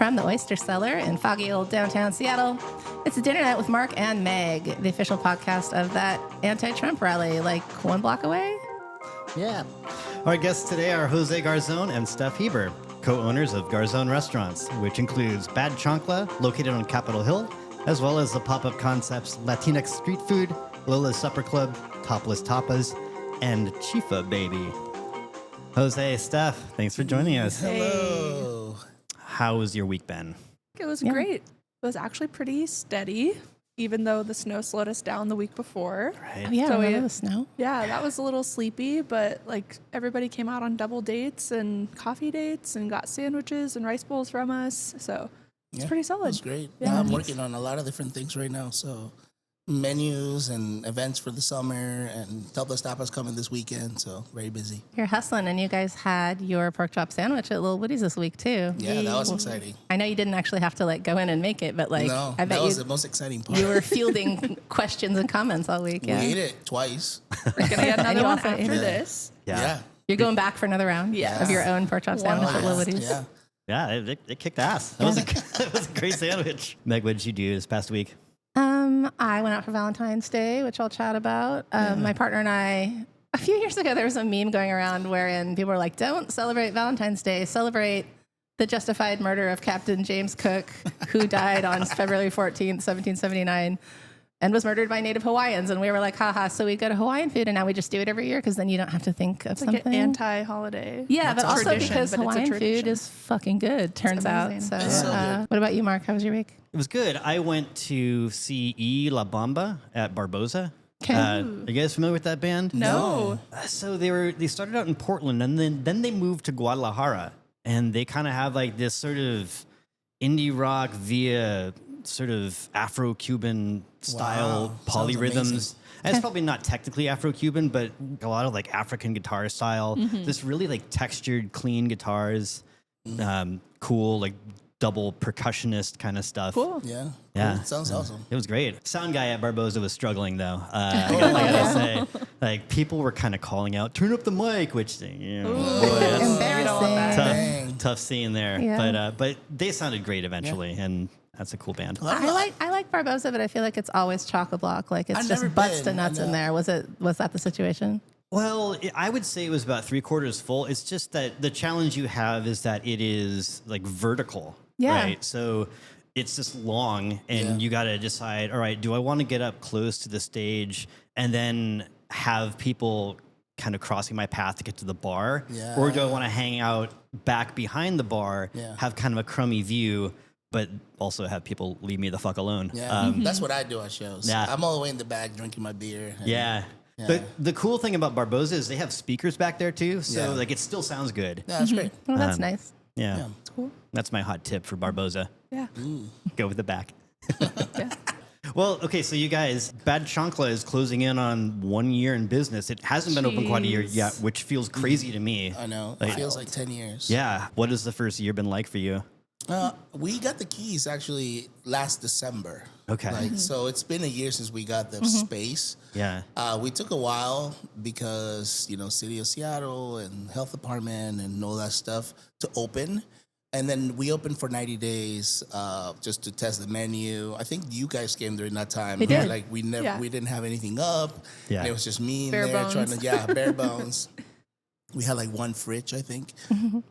from the Oyster Cellar in foggy old downtown Seattle. It's a Dinnernet with Mark and Meg, the official podcast of that anti-Trump rally, like one block away. Yeah. Our guests today are José Garzón and Stef Hieber, co-owners of Garzón Restaurants, which includes Bad Chancla, located on Capitol Hill, as well as the pop-up concepts Latinx Street Food, Lola's Supper Club, Topless Tapas, and Chifa Baby. Jose, Stef, thanks for joining us. Hello. How has your week been? It was great. It was actually pretty steady, even though the snow slowed us down the week before. Right. Oh, yeah, So remember the snow? Yeah, that was a little sleepy, but like everybody came out on double dates and coffee dates and got sandwiches and rice bowls from us. So it's pretty solid. It was great. Yeah. I'm working on a lot of different things right now. So menus and events for the summer, and Topless Tapas coming this weekend. So very busy. You're hustling, and you guys had your pork chop sandwich at Lil Woody's this week, too. Yeah, that was exciting. I know you didn't actually have to go in and make it, but No, I bet that was you, the most exciting part. you were fielding questions and comments all week. We Yeah. ate it twice. We're going to get And another you one also ate after it. this. Yeah. You're going back for another round Yes. of your own pork chop sandwich at Lil Woody's. Yeah. Yeah, it kicked ass. That was a great sandwich. Meg, what did you do this past week? I went out for Valentine's Day, which I'll chat about. My partner and I, a few years ago, there was a meme going around wherein people were like, don't celebrate Valentine's Day, celebrate the justified murder of Captain James Cook, who died on February 14th, 1779, and was murdered by Native Hawaiians. And we were like, haha, so we go to Hawaiian food, and now we just do it every year because then you don't have to think of It's like something. an anti-holiday. Yeah, but also tradition, because but it's a Hawaiian food tradition. is fucking good, turns out. amazing. So, It's so good. what about you, Mark? How was your week? It was good. I went to see E La Bamba at Barboza. Okay. Are you guys familiar with that band? No. So they started out in Portland, and then they moved to Guadalajara, and they kind of have like this sort of indie rock via sort of Afro-Cuban style Wow. polyrhythms. Sounds amazing. And it's probably not technically Afro-Cuban, but a lot of like African guitar style. This really like textured, clean guitars, cool like double percussionist kind of stuff. Cool. Yeah. Yeah. Cool. Sounds awesome. It was great. Sound guy at Barboza was struggling though. I gotta say, like people were kind of calling out, "Turn up the mic," which boy, that's Embarrassing. tough scene there. Yeah. But they sounded great eventually, and that's a cool band. I like Barboza, but I feel like it's always chock-a-block. Like it's I've just never butts to been. nuts I in know. there. Was that the situation? Well, I would say it was about 3/4 full. It's just that the challenge you have is that it is like vertical, Yeah. right? So it's just long, and you got to decide, all right, do I want to get up close to the stage and then have people kind of crossing my path to get to the bar? Yeah. Or do I want to hang out back behind the bar, Yeah. have kind of a crummy view, but also have people leave me the fuck alone? Yeah. That's what I do at shows. Yeah. I'm all the way in the back drinking my beer. and- Yeah. Yeah. But the cool thing about Barboza is they have speakers back there too, so Yeah. like it still sounds good. Yeah, that's great. Well, that's nice. Yeah. Yeah. It's cool. That's my hot tip for Barboza. Yeah. Go with the back. Yeah. Well, okay, so you guys, Bad Chancla is closing in on 1 year in business. It hasn't been open quite a year Jeez. yet, which feels crazy to me. I know. Like- It feels like 10 years. Yeah. What has the first year been like for you? We got the keys actually last December. Okay. So it's been a year since we got the space. Yeah. We took a while because, City of Seattle and Health Department and all that stuff to open. And then we opened for 90 days just to test the menu. I think you guys came during that time. We did. Like we Yeah. didn't have anything up. Yeah. And it was just me in Bare there bones. trying to, bare bones. We had like one fridge, I think.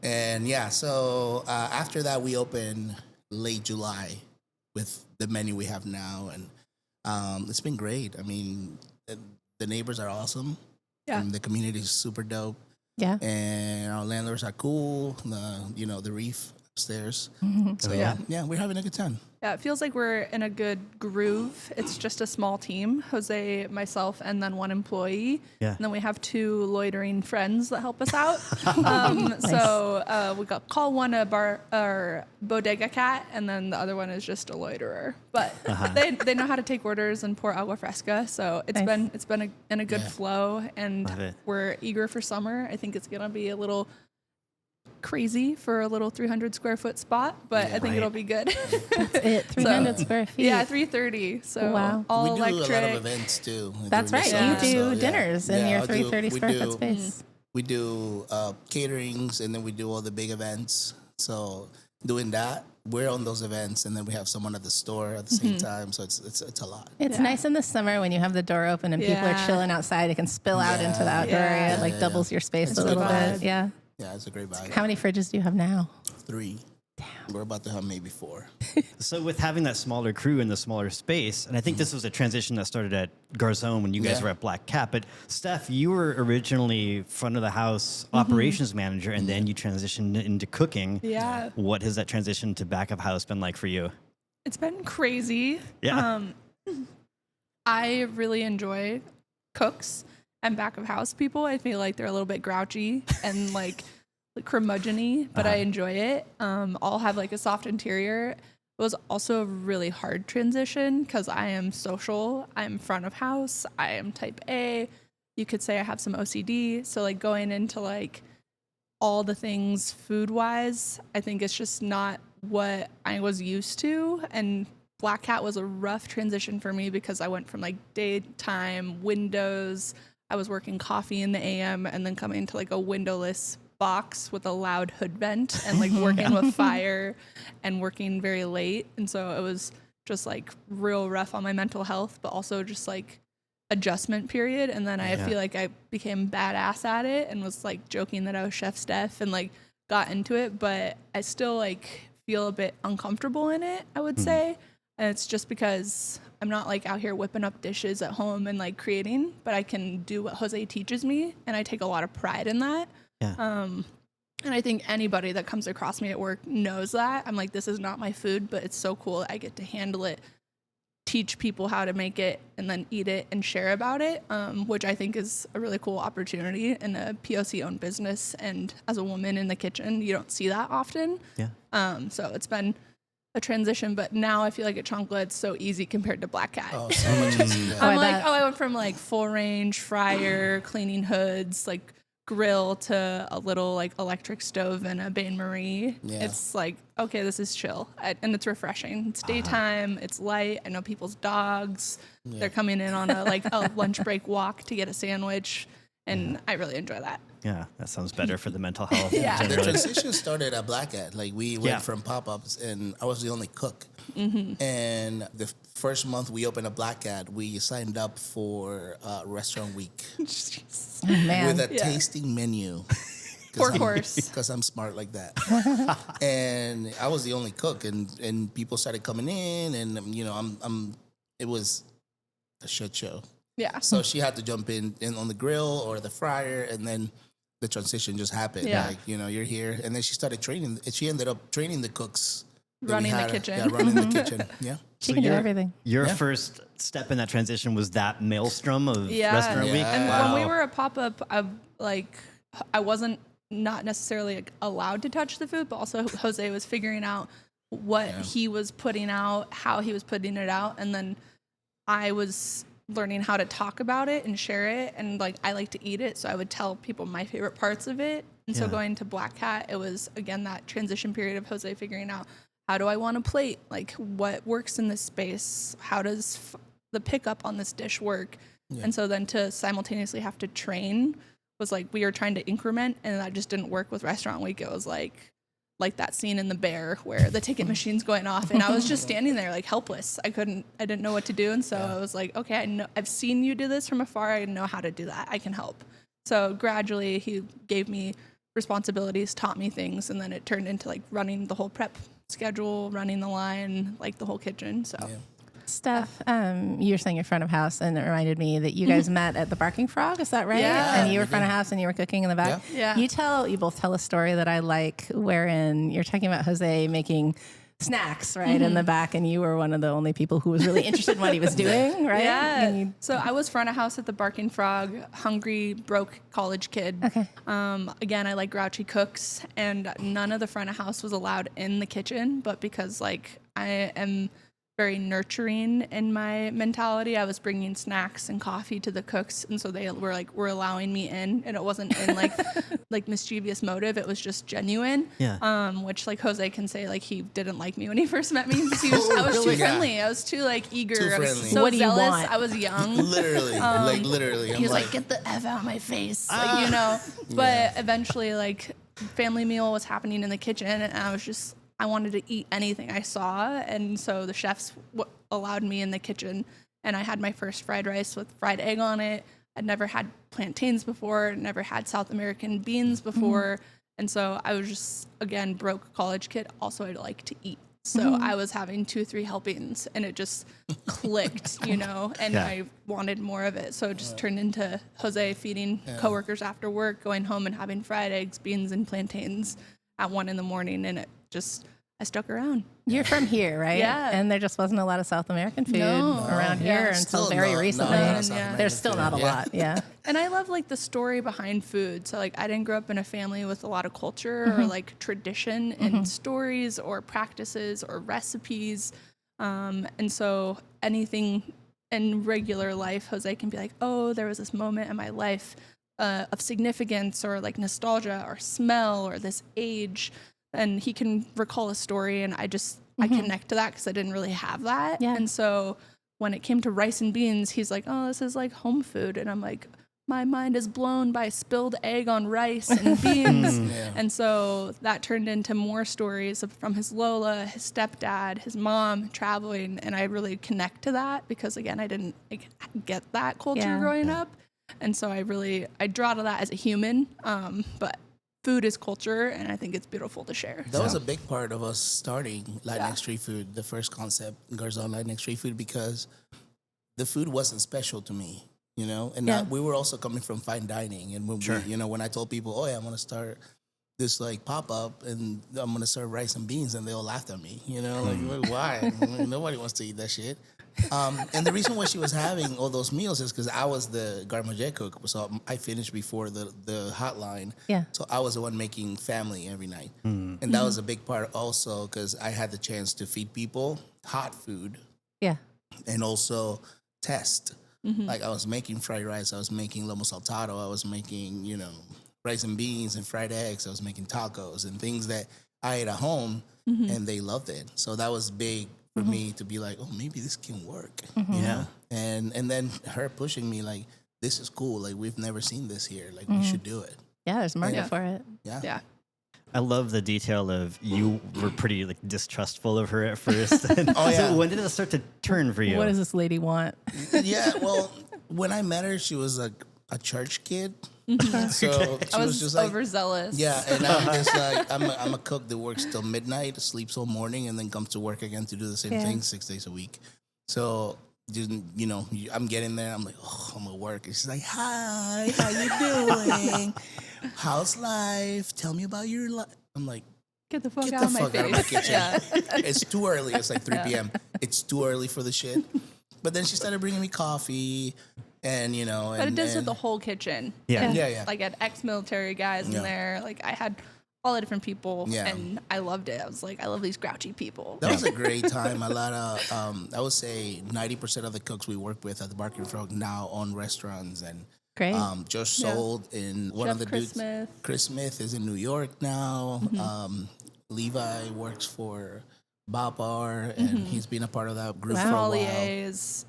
And so after that, we opened late July with the menu we have now. And it's been great. I mean, the neighbors are awesome. Yeah. And the community is super dope. Yeah. And our landlords are cool. The reef upstairs. So yeah. yeah, we're having a good time. Yeah, it feels like we're in a good groove. It's just a small team, Jose, myself, and then one employee. Yeah. And then we have 2 loitering friends that help us out. So we call one our Bodega cat, and then the other one is just a loiterer. But they know how to take orders and pour agua fresca. So it's been in a good flow, Love and it. we're eager for summer. I think it's gonna be a little crazy for a little 300 square foot spot, but I think Right. it'll be good. It 300 square feet. Yeah, 330. So Wow. all we do electric. a lot of events too. That's during the right. summer, You do so, yeah. dinners in Yeah, your I do- 330 we square do- foot space. We do caterings, and then we do all the big events. So doing that we're on those events, and then we have someone at the store at the same time. So it's a lot. It's nice in the summer when you have the door open and people are chilling outside. It can spill out into the outdoor area. It like doubles your space a little bit. Yeah. Yeah, it's a great vibe. How many fridges do you have now? 3. We're about to have maybe 4. So with having that smaller crew in the smaller space, and I think this was a transition that started at Garzón when you guys were at Black Cat, but Stef, you were originally front of the house operations manager, and then you transitioned into cooking. Yeah. What has that transition to back of house been like for you? It's been crazy. Yeah. I really enjoy cooks and back of house people. I feel like they're a little bit grouchy and like curmudgeon-y, but I enjoy it. I'll have like a soft interior. It was also a really hard transition because I am social. I'm front of house. I am type A. You could say I have some OCD. So like going into like all the things food-wise, I think it's just not what I was used to. And Black Cat was a rough transition for me because I went from like daytime windows. I was working coffee in the AM and then coming to like a windowless box with a loud hood vent and like working with fire and working very late. And so it was just like real rough on my mental health, but also just like adjustment period. And then I feel like I became badass at it and was like joking that I was Chef Stef and like got into it, but I still like feel a bit uncomfortable in it, I would say. And it's just because I'm not like out here whipping up dishes at home and like creating, but I can do what Jose teaches me. And I take a lot of pride in that. Yeah. And I think anybody that comes across me at work knows that. I'm like, this is not my food, but it's so cool. I get to handle it, teach people how to make it, and then eat it and share about it, which I think is a really cool opportunity in a POC-owned business. And as a woman in the kitchen, you don't see that often. Yeah. So it's been a transition, but now I feel like at Chancla it's so easy compared to Black Cat. Oh, so much easier. I'm like, I went from like full range fryer, cleaning hoods, like grill to a little like electric stove and a bain marie. Yeah. It's like, okay, this is chill. And it's refreshing. It's daytime, it's light. I know people's dogs. They're coming in on a like a lunch break walk to get a sandwich. And I really enjoy that. Yeah, that sounds better for the mental health. Yeah. The generally. transition started at Black Cat. Like we went from pop-ups, and I was the only cook. And the first month we opened a Black Cat, we signed up for Restaurant Week Oh, man. with a tasting menu. 4 course. Because I'm smart like that. And I was the only cook, and people started coming in, and you know, it was a shit show. Yeah. So she had to jump in on the grill or the fryer, and then the transition just happened. Yeah. Like, you know, you're here. And then she started training. She ended up training the cooks. that we Running the had. kitchen. Yeah, running the kitchen. Yeah. She can do everything. Your first step in that transition was that maelstrom of Yeah. Restaurant Yeah. Week. And Wow. when we were a pop-up, I wasn't not necessarily like, allowed to touch the food, but also Jose was figuring out what he was putting out, how he was putting it out. And then I was learning how to talk about it and share it. And like, I like to eat it. So I would tell people my favorite parts of it. And so going to Black Cat, it was, again, that transition period of Jose figuring out, how do I want a plate? Like, what works in this space? How does the pickup on this dish work? Yeah. And so then to simultaneously have to train was like, we were trying to increment, and that just didn't work with Restaurant Week. It was like that scene in The Bear where the ticket machine's going off, and I was just standing there like helpless. I didn't know what to do. And so I was like, okay, I've seen you do this from afar. I know how to do that. I can help. So gradually he gave me responsibilities, taught me things, and then it turned into like running the whole prep schedule, running the line, like the whole kitchen. So Stef, you were saying you're front of house, and it reminded me that you guys met at the Barking Frog. Is that right? Yeah. And you were front of house, and you were cooking in the back. Yeah. You both tell a story that I like, wherein you're talking about Jose making snacks right in the back, and you were one of the only people who was really interested in what he was doing, right? Yeah. So I was front of house at the Barking Frog, hungry, broke college kid. Okay. Again, I like grouchy cooks, and none of the front of house was allowed in the kitchen, but because like I am very nurturing in my mentality, I was bringing snacks and coffee to the cooks, and so they were allowing me in, and it wasn't in like mischievous motive. It was just genuine. Yeah. Which like Jose can say like he didn't like me when he first met me because I was too friendly. I was too like eager. Too I was friendly. so What do you zealous. want? I was young. Literally. Literally. He was like, get the F out of my face, like, you know. But eventually, like, family meal was happening in the kitchen, and I was just I wanted to eat anything I saw. And so the chefs allowed me in the kitchen, and I had my first fried rice with fried egg on it. I'd never had plantains before, never had South American beans before. And so I was just, again, broke college kid. Also, I like to eat. So I was having 2-3 helpings, and it just clicked, and I wanted more of it. So it just turned into Jose feeding coworkers after work, going home and having fried eggs, beans, and plantains at 1 a.m. And I stuck around. You're from here, right? Yeah. And there just wasn't a lot of South American food around here until Still very recently. There's still not a lot. Yeah. And I love the story behind food. So I didn't grow up in a family with a lot of culture or tradition and stories or practices or recipes. And so anything in regular life, Jose can be like, oh, there was this moment in my life of significance or nostalgia or smell or this age. And he can recall a story, and I connect to that because I didn't really have that. Yeah. And so when it came to rice and beans, he's like, oh, this is home food. And I'm like, my mind is blown by spilled egg on rice and beans. And so that turned into more stories from his Lola, his stepdad, his mom traveling. And I really connect to that because, again, I didn't get that culture growing up. And so I draw to that as a human. But food is culture, and I think it's beautiful to share. That was a big part of us starting Latinx Street Food, the first concept, Garzón Latinx Street Food, because the food wasn't special to me, and we were also coming from fine dining. And when when I told people, oh, yeah, I'm going to start this pop-up and I'm going to serve rice and beans, and they all laughed at me, why? Nobody wants to eat that shit. And the reason why she was having all those meals is because I was the garde cook, so I finished before the hotline. Yeah. So I was the one making family every night, and that was a big part also because I had the chance to feed people hot food. Yeah. And also test. I was making fried rice, I was making lomo saltado, I was making rice and beans and fried eggs, I was making tacos and things that I ate at home, and they loved it. So that was big for me to be like, oh, maybe this can work, and then her pushing me this is cool, we've never seen this here, we should do it. Yeah, there's a market for it. Yeah. I love the detail of you were pretty distrustful of her at first. So when did it start to turn for you? What does this lady want? Yeah, well, when I met her, she was a church kid. So I was just overzealous. Yeah, and I'm just I'm a cook that works till midnight, sleeps all morning, and then comes to work again to do the same thing 6 days a week. So I'm getting there. I'm like, oh, I'm at work. And she's like, hi, how you doing? How's life? Tell me about your life. I'm like, Get the fuck out out of my kitchen. Yeah. It's too early. It's 3 p.m. It's too early for the shit. But then she started bringing me coffee. And but it does with the whole kitchen. Yeah. I had ex-military guys in there. I had all the different people, and I loved it. I was like, I love these grouchy people. That was a great time. A lot of, I would say 90% of the cooks we work with at the Barking Frog now own restaurants. And Great. Just sold in one Chef of the Chris dudes. Smith. Chris Smith is in New York now. Levi works for Babar, and he's been a part of that group for a while. Sommeliers,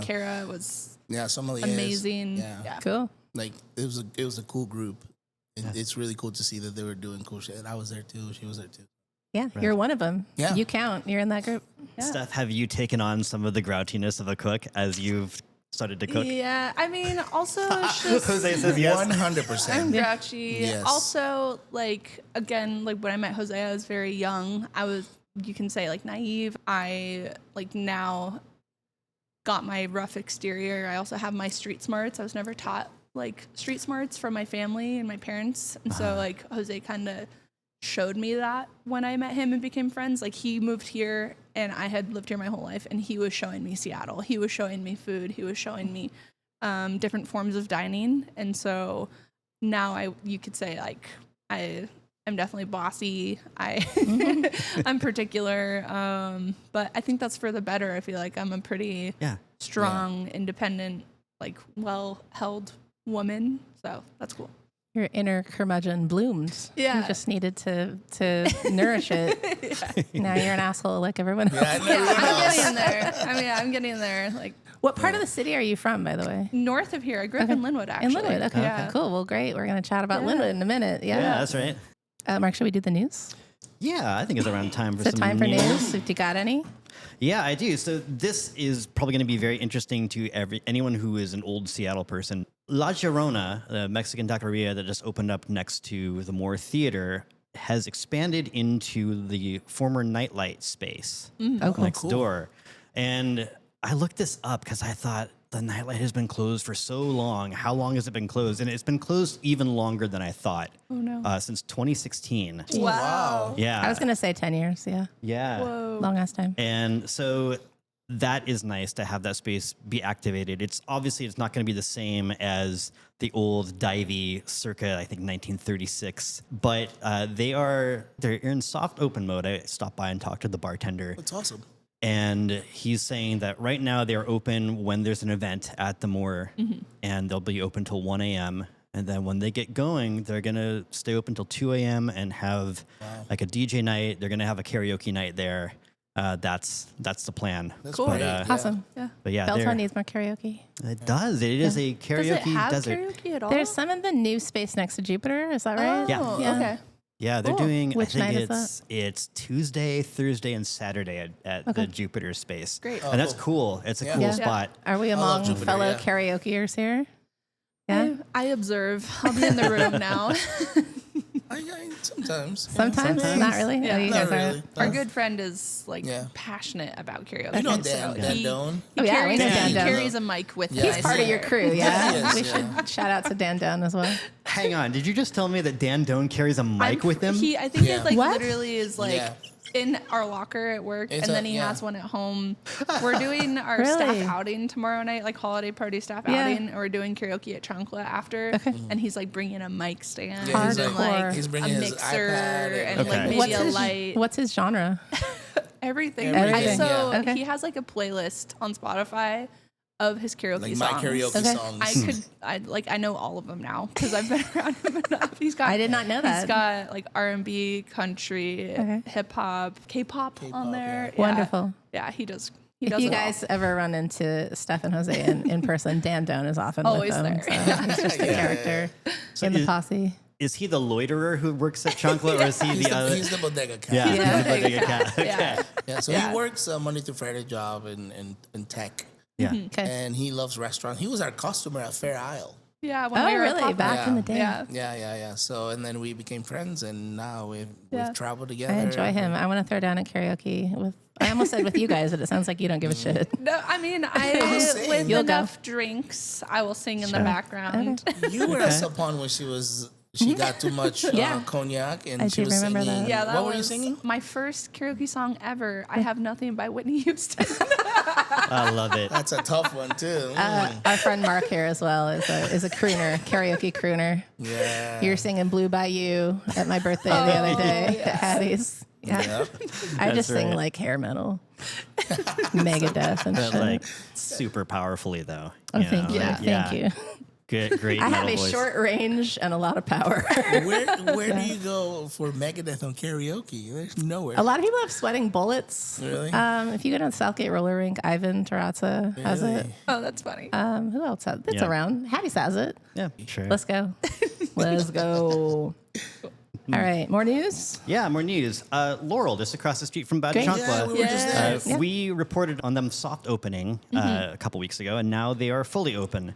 Kara was sommeliers. Amazing. Yeah. Cool. It was a cool group. It's really cool to see that they were doing cool shit. And I was there too. She was there too. Yeah, you're one of them. Yeah. You count. You're in that group. Yeah. Steph, have you taken on some of the grouchiness of a cook as you've started to cook? Yeah, I mean, also it's just Jose says yes. 100%. I'm grouchy. Yes. Also, again, when I met Jose, I was very young. I was, you can say, naive. I now got my rough exterior. I also have my street smarts. I was never taught street smarts from my family and my parents, and so Jose kind of showed me that when I met him and became friends. He moved here, and I had lived here my whole life, and he was showing me Seattle. He was showing me food. He was showing me different forms of dining, and so now you could say I'm definitely bossy. I'm particular, but I think that's for the better. I feel like I'm a pretty strong, independent, well-held woman, so that's cool. Your inner curmudgeon bloomed. Yeah. You just needed to nourish it. Now you're an asshole like everyone else. I'm getting there. I'm getting there. What part of the city are you from, by the way? North of here. I grew up in Lynnwood, actually. In Lynnwood. Okay. Yeah. Cool. Well, great. We're going to chat about Lynnwood in a minute. Yeah, that's right. Mark, should we do the news? Yeah, I think it's around time for Is it some time for news. news? If you got any? Yeah, I do. So this is probably going to be very interesting to anyone who is an old Seattle person. La Llorona, the Mexican taqueria that just opened up next to the Moore Theater, has expanded into the former Nightlight space next door. And I looked this up because I thought the Nightlight has been closed for so long. How long has it been closed? And it's been closed even longer than I thought. Oh, no. Since 2016. Wow. Yeah. I was going to say 10 years. Yeah. Yeah. Whoa. Long ass time. And so that is nice to have that space be activated. It's obviously it's not going to be the same as the old divey circa, I think 1936, but they're in soft open mode. I stopped by and talked to the bartender. That's awesome. And he's saying that right now they're open when there's an event at the Moore, and they'll be open till 1 a.m. And then when they get going, they're going to stay open till 2 a.m. and have like a DJ night. They're going to have a karaoke night there. That's the plan. That's Cool. great. Awesome. Yeah. But yeah, Belton needs more karaoke. it does. It is a Does karaoke it have desert. karaoke at all? There's some in the new space next to Jupiter. Is that right? Yeah. Oh, Yeah. okay. Yeah, they're Cool. doing. Which I night think is it's Tuesday, Thursday, and Saturday at the Jupiter space. Great. And that's cool. cool. It's a Yeah. cool Yeah. spot. Are we love among Jupiter, fellow yeah. karaokeers here? Yeah. I observe. I'll be in the room now. Sometimes. Sometimes? Not really? Yeah. Oh, you Not guys really. aren't. Our good friend is like Yeah. passionate about karaoke. You know So Dan Doan? Oh, yeah, we know Dan he Doan. carries a mic with him. Yeah. He's part of your crew, yeah? Yes, We yeah. should shout out to Dan Doan as well. Hang on. Did you just tell me that Dan Doan carries a mic with him? I think Yeah. it like What? literally is like Yeah. in our locker at work, It's and then a- he yeah. has one at home. We're doing our Really? staff outing tomorrow night, like holiday party staff Yeah. outing, and we're doing karaoke at Chancla after. Okay. And he's like bringing a mic stand Yeah, he's and like- like he's a bringing his mixer iPad and Okay. like maybe What's a his, light. what's his genre? Everything. Everything, So yeah. Okay. he has like a playlist on Spotify of his karaoke Like songs. my karaoke Okay. songs. I know all of them now because I've been around him enough. He's got. I did not know that. He's got like R&B, country, Okay. hip hop, K-pop on there. yeah. Wonderful. Yeah, he does. He If does. you it all. guys ever run into Stef and Jose in person, Dan Doan is often Always with them. there. So he's just a Yeah. character in the posse. Is he the loiterer who works at Chancla, or is he the other? He's the bodega cat. Yeah, Yeah. he's the bodega cat. Okay. Yeah. Yeah, so Yeah. he works Monday through Friday job in tech, Yeah. Okay. and he loves restaurants. He was our customer at Fair Isle. Yeah. When Oh, we were at really? Pop-Up. Back in the day. Yeah. Yeah. So and then we became friends, and now we've Yeah. traveled together. I enjoy him. I want to throw down at karaoke with. I almost said with you guys, but it sounds like you don't give a shit. No, I mean, sing. with You'll go. enough drinks, I will sing in the Sure. background. You were at Sophon when she got too much Yeah. cognac, and I she do was remember singing. that. Yeah, that what was were you singing? my first karaoke song ever. I Have Nothing by Whitney Houston. I love it. That's a tough one too. Our friend Mark here as well is a crooner, karaoke crooner. Yeah. You were singing Blue by You at my birthday the other day at Hattie's. Yeah. Yep. I just sing right. like hair metal, Megadeth and But shit. like super powerfully though. Oh, thank you. like, Thank you. Good, great I have metal a voice. short range and a lot of power. Where do you go for Megadeth on karaoke? There's nowhere. A lot of people have sweating bullets. Really? If you go to the Southgate roller rink, Ivan Terrazza has it. Really? Oh, that's funny. Who else has it? It's Yeah. around. Hattie's has it. Yeah, sure. Let's go. Let's go. All right, more news? Yeah, more news. Laurel, just across the street from Bad Great. Chancla. Yeah, we were just there. Yes. Yeah. We reported on them soft opening a couple weeks ago, and now they are fully open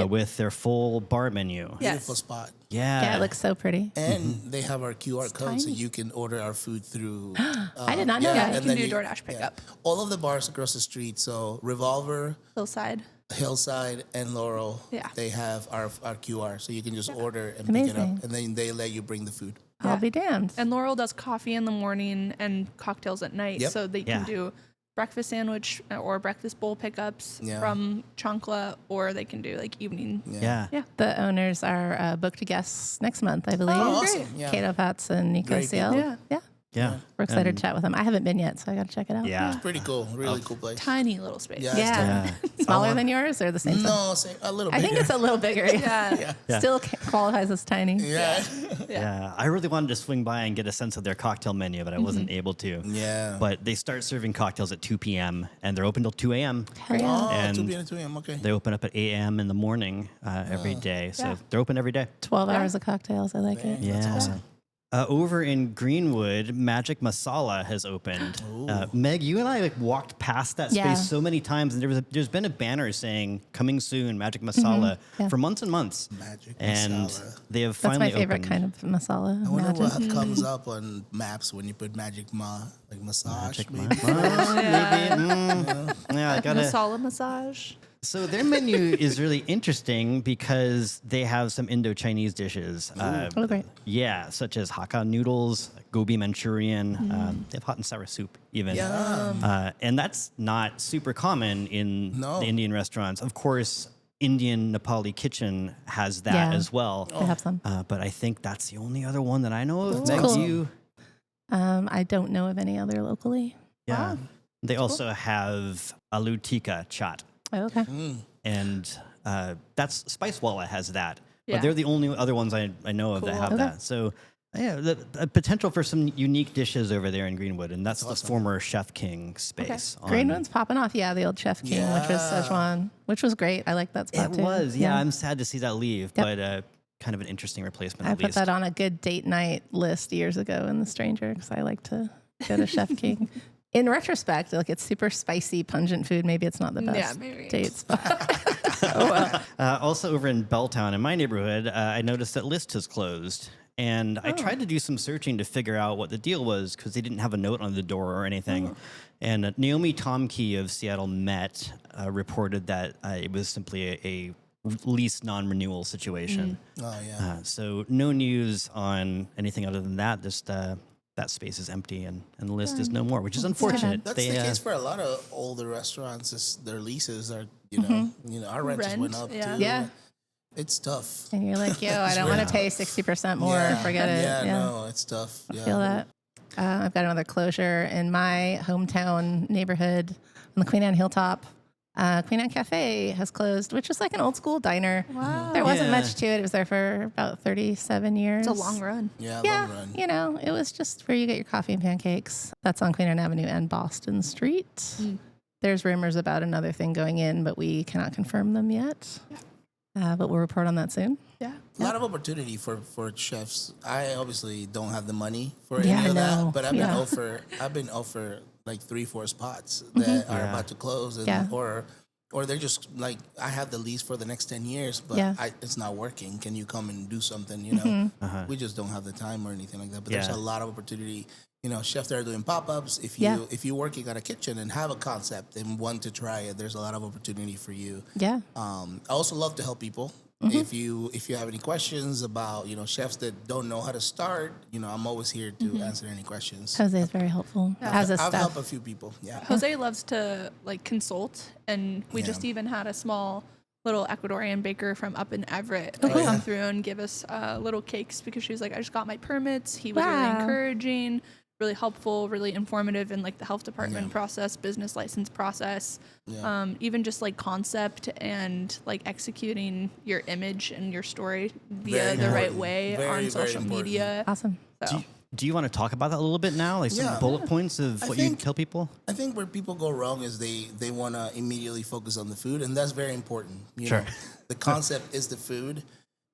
with their full bar menu. Yes. Beautiful spot. Yeah, it looks so pretty. And they have our QR code so tiny. you can order our food through. I did not know Yeah, that. you and can then do DoorDash pickup. All of the bars across the street. So Revolver, Hillside. Hillside, and Laurel. Yeah. They have our QR, so you can just order and pick it Amazing. up, and then they let you bring the food. I'll be damned. And Laurel does coffee in the morning and cocktails at night. Yep. So they Yeah. can do breakfast sandwich or breakfast bowl pickups Yeah. from Chancla, or they can do like evening. Yeah. Yeah. The owners are booked guests next month, I believe. Oh, awesome. Yeah. Kato Patz and Nico Great Seal. people. Yeah. Yeah. We're excited to chat with them. I haven't been yet, so I got to check it out. Yeah. Pretty cool. Really cool place. Tiny little space. Yeah. Yeah. Smaller than yours or the same size? No, a little I bigger. think it's a little bigger. Yeah. Yeah. Still qualifies as tiny. Yeah. Yeah. I really wanted to swing by and get a sense of their cocktail menu, but I wasn't able to. Yeah. But they start serving cocktails at 2 p.m. and they're open till 2 a.m. Hell yeah. Oh, And 2 p.m. to 2 a.m. Okay. They open up at 8 a.m. in the morning every day. So Yeah. they're open every day. 12 hours of cocktails. I like it. Yeah. That's awesome. Over in Greenwood, Magic Masala has opened. Meg, you and I like walked past that space so many times, and there's been a banner saying "Coming soon, Magic Masala" for months and months. Magic and Masala. they have That's finally my favorite opened. kind of masala. I wonder magic. what comes up on maps when you put Magic like massage, Magic maybe. Yeah, I gotta. Masala massage. So their menu is really interesting because they have some Indo-Chinese dishes. Oh, great. Yeah, such as Hakka noodles, gobi Manchurian. They have hot and sour soup even. And that's not super common in the Indian restaurants. Of course, Indian Nepali kitchen has that as well. They have some. But I think that's the only other one that I know of. That's Meg, cool. do you? I don't know of any other locally. Yeah. They also have aloo tikka chaat. Oh, okay. And that's Spicewalla has that. Yeah. But they're the only other ones I know of that have that. So yeah, the potential for some unique dishes over there in Greenwood, and that's the former Chef King space. Greenwood's popping off. Yeah, the old Chef King, which was Szechuan, which was great. I like that spot It too. was, yeah. I'm sad to see that leave, but kind of an interesting replacement I at put least. that on a good date night list years ago in The Stranger because I like to go to Chef King. In retrospect, like it's super spicy, pungent food. Maybe it's not the best date spot. Also over in Belltown, in my neighborhood, I noticed that List has closed. And I tried to do some searching to figure out what the deal was because they didn't have a note on the door or anything. And Naomi Tomkey of Seattle Met reported that it was simply a lease non-renewal situation. So no news on anything other than that. Just that space is empty and the List is no more, which is unfortunate. That's the case for a lot of older restaurants. Their leases are, you know, our rent just went up too. Yeah. It's tough. And you're like, yo, I don't want to pay 60% more. Forget it. Yeah, no, it's tough. I feel that. I've got another closure in my hometown neighborhood on the Queen Anne Hilltop. Queen Anne Cafe has closed, which is like an old school diner. Wow. There wasn't much to it. It was there for about 37 years. It's a long run. Yeah, long run. You know, it was just where you get your coffee and pancakes. That's on Queen Anne Avenue and Boston Street. There's rumors about another thing going in, but we cannot confirm them yet. But we'll report on that soon. Yeah. A lot of opportunity for chefs. I obviously don't have the money for any of that, but I've been offered like 3-4 spots that are about to close, and, or they're just like, I have the lease for the next 10 years, but it's not working. Can you come and do something? You know, we just don't have the time or anything like that. But there's a lot of opportunity. You know, chefs that are doing pop-ups. If you're working at a kitchen and have a concept and want to try it, there's a lot of opportunity for you. Yeah. I also love to help people. If you have any questions about, you know, chefs that don't know how to start, you know, I'm always here to answer any questions. Jose is very helpful. As a I've staff. helped a few people. Yeah. Jose loves to like consult, and we just even had a small little Ecuadorian baker from up in Everett come through and give us little cakes because she was like, I just got my permits. He was really encouraging, really helpful, really informative in like the health department process, business license process, even just like concept and like executing your image and your story via the right way on social media. Awesome. So. Do you want to talk about that a little bit now? Like some bullet points of what you tell people? I think where people go wrong is they want to immediately focus on the food, and that's very important. You know, the concept is the food.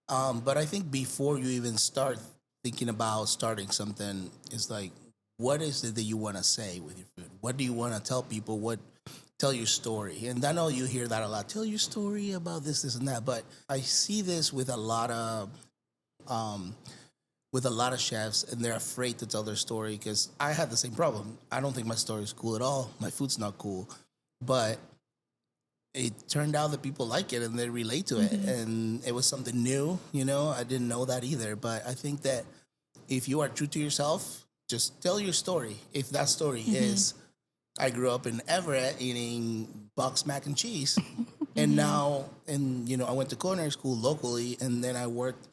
But I think before you even start thinking about starting something, it's like, what is it that you want to say with your food? What do you want to tell people? Tell your story. And I know you hear that a lot. Tell your story about this, and that. But I see this with a lot of chefs, and they're afraid to tell their story because I had the same problem. I don't think my story is cool at all. My food's not cool. But it turned out that people like it and they relate to it. And it was something new, you know. I didn't know that either. But I think that if you are true to yourself, just tell your story. If that story is, I grew up in Everett eating boxed mac and cheese, and now, you know, I went to culinary school locally, and then I worked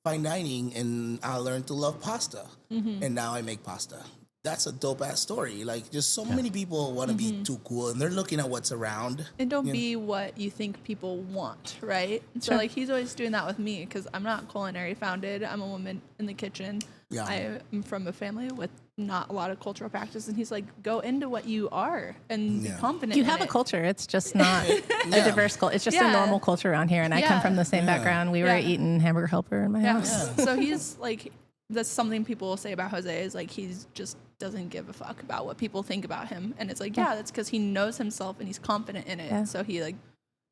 fine dining, and I learned to love pasta, and now I make pasta. That's a dope ass story. Like, just so many people want to be too cool, and they're looking at what's around. And don't be what you think people want, right? So like he's always doing that with me because I'm not culinary founded. I'm a woman in the kitchen. Yeah. I am from a family with not a lot of cultural practice, and he's like, go into what you are and be confident. You have a culture. It's just not a diverse culture. It's just a normal culture around here, and I come from the same background. We were eating Hamburger Helper in my house. So he's like, that's something people will say about Jose is like he's just doesn't give a fuck about what people think about him, and it's like that's because he knows himself and he's confident in it. So he like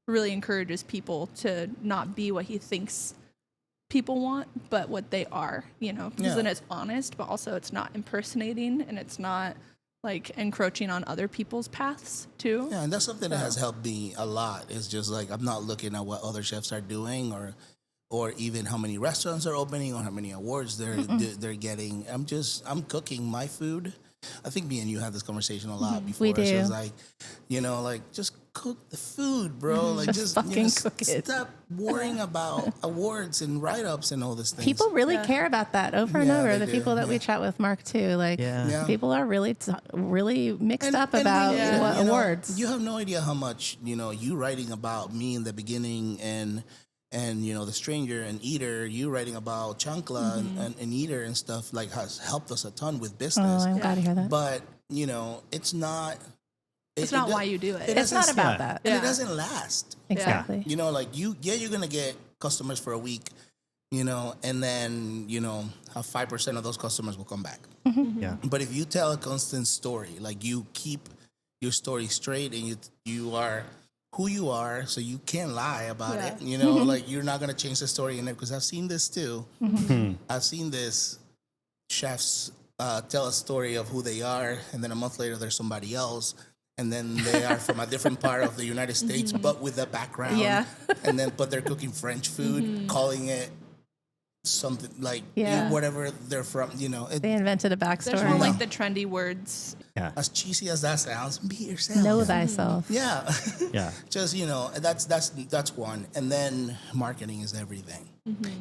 really encourages people to not be what he thinks people want, but what they are, you know, because then it's honest, but also it's not impersonating and it's not like encroaching on other people's paths too. Yeah, and that's something that has helped me a lot. It's just like I'm not looking at what other chefs are doing or even how many restaurants are opening or how many awards they're getting. I'm cooking my food. I think me and you had this conversation a lot before. We do. It's like, you know, like just cook the food, bro. Like just fucking cook it. Stop worrying about awards and write-ups and all this things. People really care about that over and over. The they people do. that we chat with, Mark, too. Like, people are really mixed up and about you know, awards. You have no idea how much, you know, you writing about me in the beginning and you know, The Stranger and Eater, you writing about Chancla and Eater and stuff, like, has helped us a ton with business. Oh, I'm glad to hear that. But, you know, it's not... It's not why you do it. It's not about that. And it doesn't last. Exactly. You know, like, you're going to get customers for a week, you know, and then, you know, 5% of those customers will come back. Yeah. But if you tell a constant story, like, you keep your story straight and you are... who you are, so you can't lie about it. You know, like you're not gonna change the story in it, because I've seen this too. I've seen this chefs tell a story of who they are, and then a month later there's somebody else, and then they are from a different part of the United States, but with a background. But they're cooking French food, calling it something like whatever they're from. You know, they invented a backstory. There's more like the trendy words. Yeah. As cheesy as that sounds, be yourself. Know thyself. Yeah. Yeah. Just, you know, that's one. And then marketing is everything.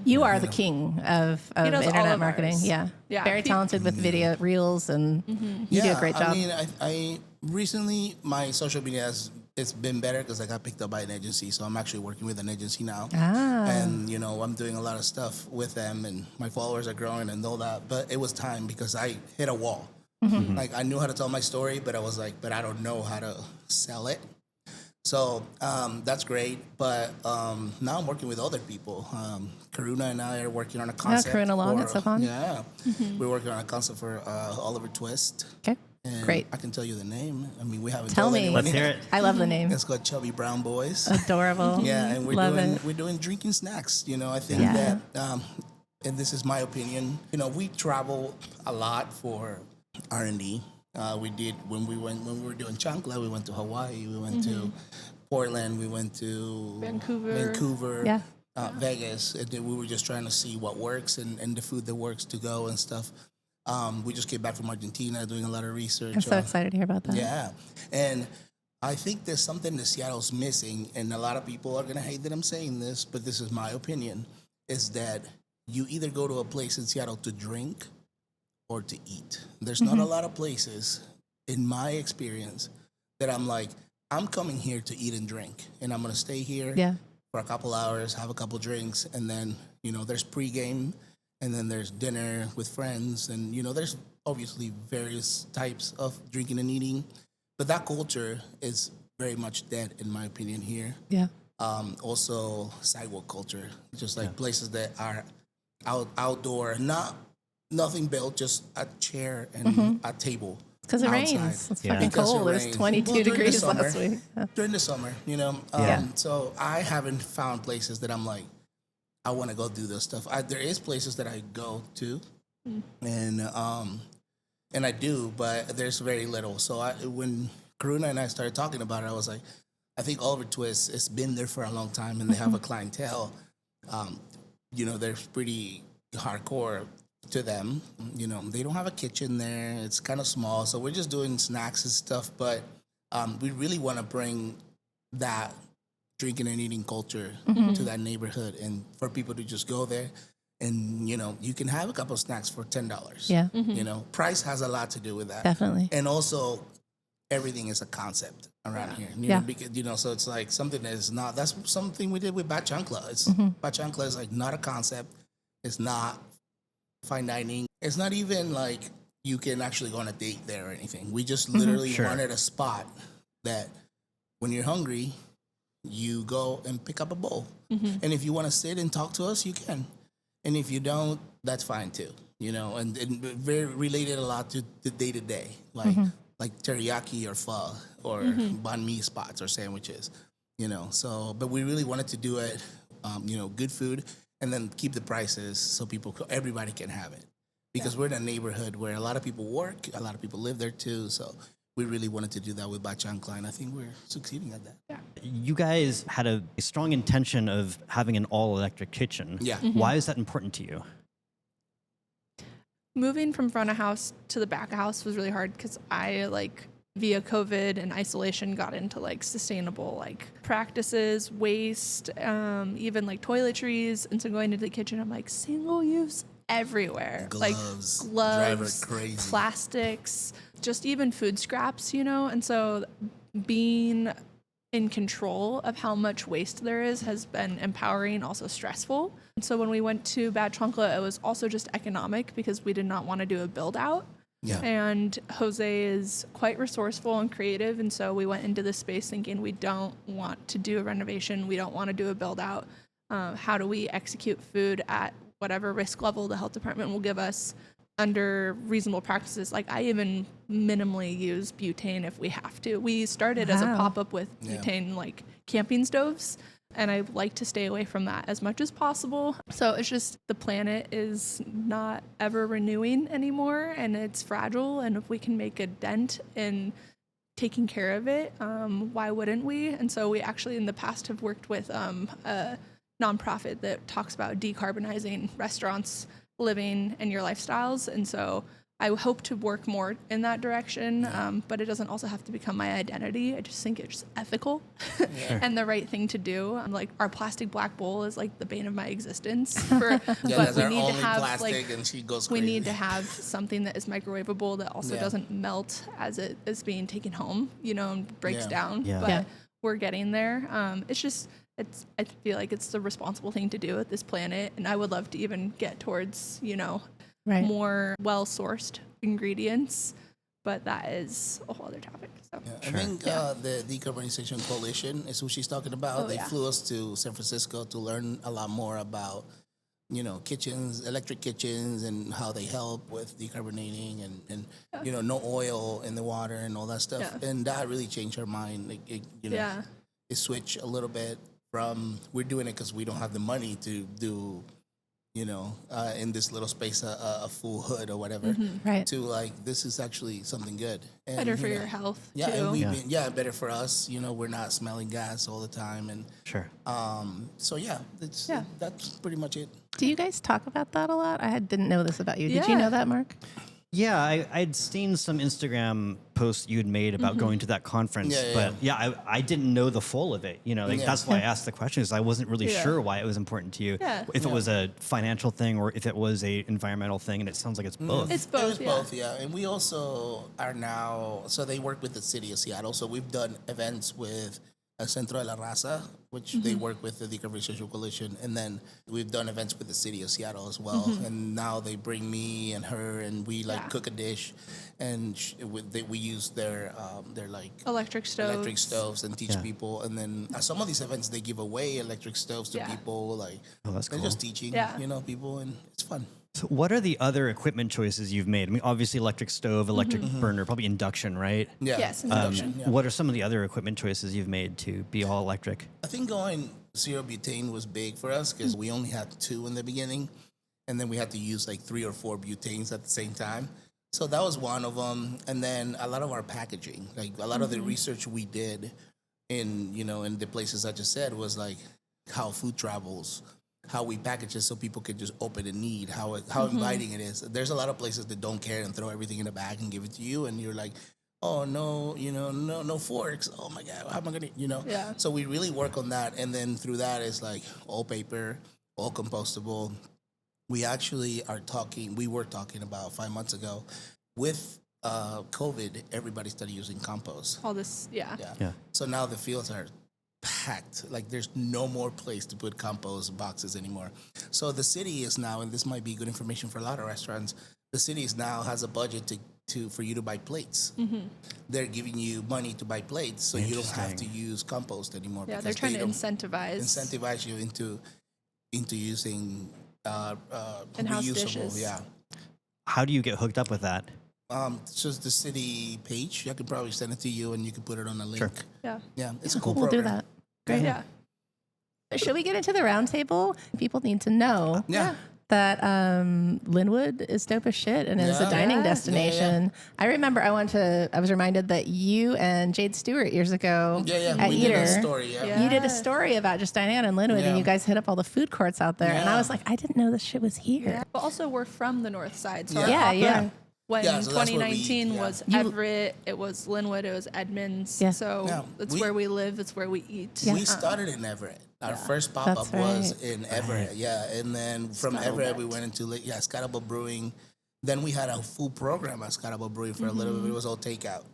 You are the king of internet marketing. Ours. Yeah. Very talented with video reels, and you do a great job. I mean, I recently, my social media it's been better because I got picked up by an agency. So I'm actually working with an agency now. And, you know, I'm doing a lot of stuff with them, and my followers are growing and all that. But it was time because I hit a wall. Like, I knew how to tell my story, but I was like, but I don't know how to sell it. So that's great. But now I'm working with other people. Karuna and I are working on a concept. Karuna Long at Sophon. Yeah. We're working on a concept for Oliver Twist. Okay. And Great. I can tell you the name. I mean, we haven't Tell told me. anyone Let's yet. hear it. I love the name. It's called Chubby Brown Boys. Adorable. Yeah, and we're doing drinking snacks. You know, I think that, and this is my opinion. You know, we travel a lot for R&D. We did when we were doing Chancla. We went to Hawaii. We went to Portland. We went to Vancouver. Vegas. And then we were just trying to see what works and the food that works to go and stuff. We just came back from Argentina doing a lot of research. I'm so excited to hear about that. Yeah. And I think there's something that Seattle's missing, and a lot of people are going to hate that I'm saying this, but this is my opinion, is that you either go to a place in Seattle to drink or to eat. There's not a lot of places, in my experience, that I'm like, I'm coming here to eat and drink, and I'm going to stay here for a couple hours, have a couple drinks, and then, you know, there's pregame, and then there's dinner with friends, and, you know, there's obviously various types of drinking and eating, but that culture is very much dead, in my opinion, here. Yeah. Also, sidewalk culture, just like places that are outdoor, nothing built, just a chair and a table. Because it outside. rains. It's Yeah. fucking Because it cold. It was rains. 22 Well, during the degrees summer. last week. Yeah. During the summer, you know. So I haven't found places that I'm like, I want to go do this stuff. There is places that I go to, and I do, but there's very little. So when Karuna and I started talking about it, I was like, I think Oliver Twist, it's been there for a long time, and they have a clientele. You know, they're pretty hardcore to them. You know, they don't have a kitchen there. It's kind of small, so we're just doing snacks and stuff. But we really want to bring that drinking and eating culture to that neighborhood, and for people to just go there, and you know, you can have a couple of snacks for $10. Yeah. You know, price has a lot to do with that. Definitely. And also, everything is a concept around here. You know, because, you know, so it's like something that is not. That's something we did with Bad Chancla. Bad Chancla is like not a concept. It's not fine dining. It's not even like you can actually go on a date there or anything. We just literally wanted a spot that when you're hungry, you go and pick up a bowl. And if you want to sit and talk to us, you can. And if you don't, that's fine too. and very related a lot to the day to day, like teriyaki or pho or banh mi spots or sandwiches, So, but we really wanted to do it, good food, and then keep the prices so everybody can have it, because we're in a neighborhood where a lot of people work, a lot of people live there too. So we really wanted to do that with Bad Chancla, and I think we're succeeding at that. Yeah. You guys had a strong intention of having an all-electric kitchen. Yeah. Why is that important to you? Moving from front of house to the back of house was really hard because I via COVID and isolation got into sustainable practices, waste, even toiletries. And so going into the kitchen, I'm single use everywhere. Gloves, Gloves, driver crazy. plastics, just even food scraps, And so being in control of how much waste there is has been empowering, also stressful. So when we went to Bad Chancla, it was also just economic because we did not want to do a build out. Yeah. And Jose is quite resourceful and creative. And so we went into this space thinking we don't want to do a renovation. We don't want to do a build out. How do we execute food at whatever risk level the health department will give us under reasonable practices? I even minimally use butane if we have to. We started as a pop-up with butane camping stoves, and I like to stay away from that as much as possible. So it's just the planet is not ever renewing anymore, and it's fragile, and if we can make a dent in taking care of it, why wouldn't we? And so we actually in the past have worked with a nonprofit that talks about decarbonizing restaurants, living, and your lifestyles. And so I hope to work more in that direction, but it doesn't also have to become my identity. I just think it's ethical and the right thing to do. Our plastic black bowl is the bane of my existence. But that's we our need to only have plastic, and she goes we crazy. need to have something that is microwavable that also doesn't melt as it is being taken home, and breaks down. Yeah. But we're getting there. I feel like it's the responsible thing to do with this planet, and I would love to even get towards, more well-sourced ingredients, but that is a whole other topic. So. Yeah, I think the Decarbonization Coalition is who she's talking about. They flew us to San Francisco to learn a lot more about, kitchens, electric kitchens, and how they help with decarbonating and no oil in the water and all that stuff. Yeah. And that really changed her mind. It switched a little bit from we're doing it because we don't have the money to do, in this little space, a full hood or whatever, Right. to this is actually something good. And, Better for your health, yeah, too. and we've been, better for us. We're not smelling gas all the time, and Sure. so that's pretty much it. Do you guys talk about that a lot? I didn't know this about you. Did you know that, Mark? Yeah, I'd seen some Instagram posts you had made about going to that conference, but I didn't know the full of it. That's why I asked the question, is I wasn't really sure why it was important to you. Yeah. If it was a financial thing or if it was a environmental thing, and it sounds like it's both. It's both. It was both, yeah. And we also are now, so they work with the city of Seattle. So we've done events with El Centro de la Raza, which they work with the Decarbonization Coalition. And then we've done events with the city of Seattle as well. And now they bring me and her, and we cook a dish, and we use their electric stoves and teach people. And then at some of these events, they give away electric stoves to people. That's cool. They're just teaching, people, and it's fun. So what are the other equipment choices you've made? I mean, obviously electric stove, electric burner, probably induction, right? Yeah. Yes, induction. What are some of the other equipment choices you've made to be all electric? I think going zero butane was big for us because we only had 2 in the beginning, and then we had to use 3 or 4 butanes at the same time. So that was one of them. And then a lot of our packaging, a lot of the research we did in the places I just said was how food travels, how we package it so people can just open and eat, how inviting it is. There's a lot of places that don't care and throw everything in a bag and give it to you, and you're like, oh no, no forks. Oh my God, how am I gonna, Yeah. So we really work on that, and then through that is all paper, all compostable. We actually we were talking about 5 months ago with COVID, everybody started using compost. All this, Yeah. So now the fields are packed. There's no more place to put compost boxes anymore. So the city is now, and this might be good information for a lot of restaurants, the city now has a budget for you to buy plates. They're giving you money to buy plates, so you don't have to use compost anymore. Yeah, they're trying to incentivize you into using in-house reusable. dishes. Yeah. how do you get hooked up with that? It's just the city page. I could probably send it to you, and you can put it on a link. Sure. Yeah, it's a cool We'll program. do that. Great. Yeah. Should we get into the roundtable? People need to know Yeah. that Lynnwood is dope as shit and is a Yeah. dining Yeah. destination. I remember I was reminded that you and Jade Stewart years ago at we Eater, did a story. Yeah. you did a story about just dining out in Lynnwood, and you guys hit up all the food courts out there. And I Yeah. was like, I didn't know this shit was here. But also, we're from the north side. So Yeah. our Yeah, pop-up when Yeah, so that's where we 2019 eat, yeah. was Everett, it was Lynnwood, it was Edmonds. Yeah. So Yeah, it's we- where we live, it's where we eat. We started in Everett. Our first pop-up That's was right. in Everett, and then from Everett we went into Scottsboro Brewing. Then we had a full program at Scottsboro Brewing for a little bit. It was all takeout,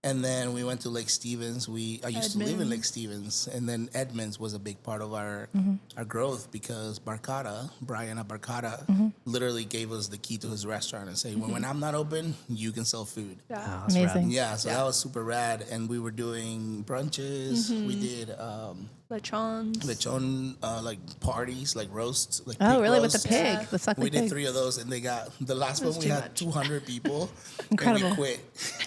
and then we went to Lake Stevens. I used to live in Lake Stevens, and then Edmonds was a big part of our growth because Brian at Barcata, literally gave us the key to his restaurant and said, when I'm not open, you can sell food. Oh, that's Amazing. rad. Yeah, so that was super rad, and we were doing brunches. We did lechon like parties, like roasts, like Oh, pig really? With the roasts. pig, the suckling We did pig. 3 of those, and they got the last one. We too had much. 200 people. Incredible. And we quit.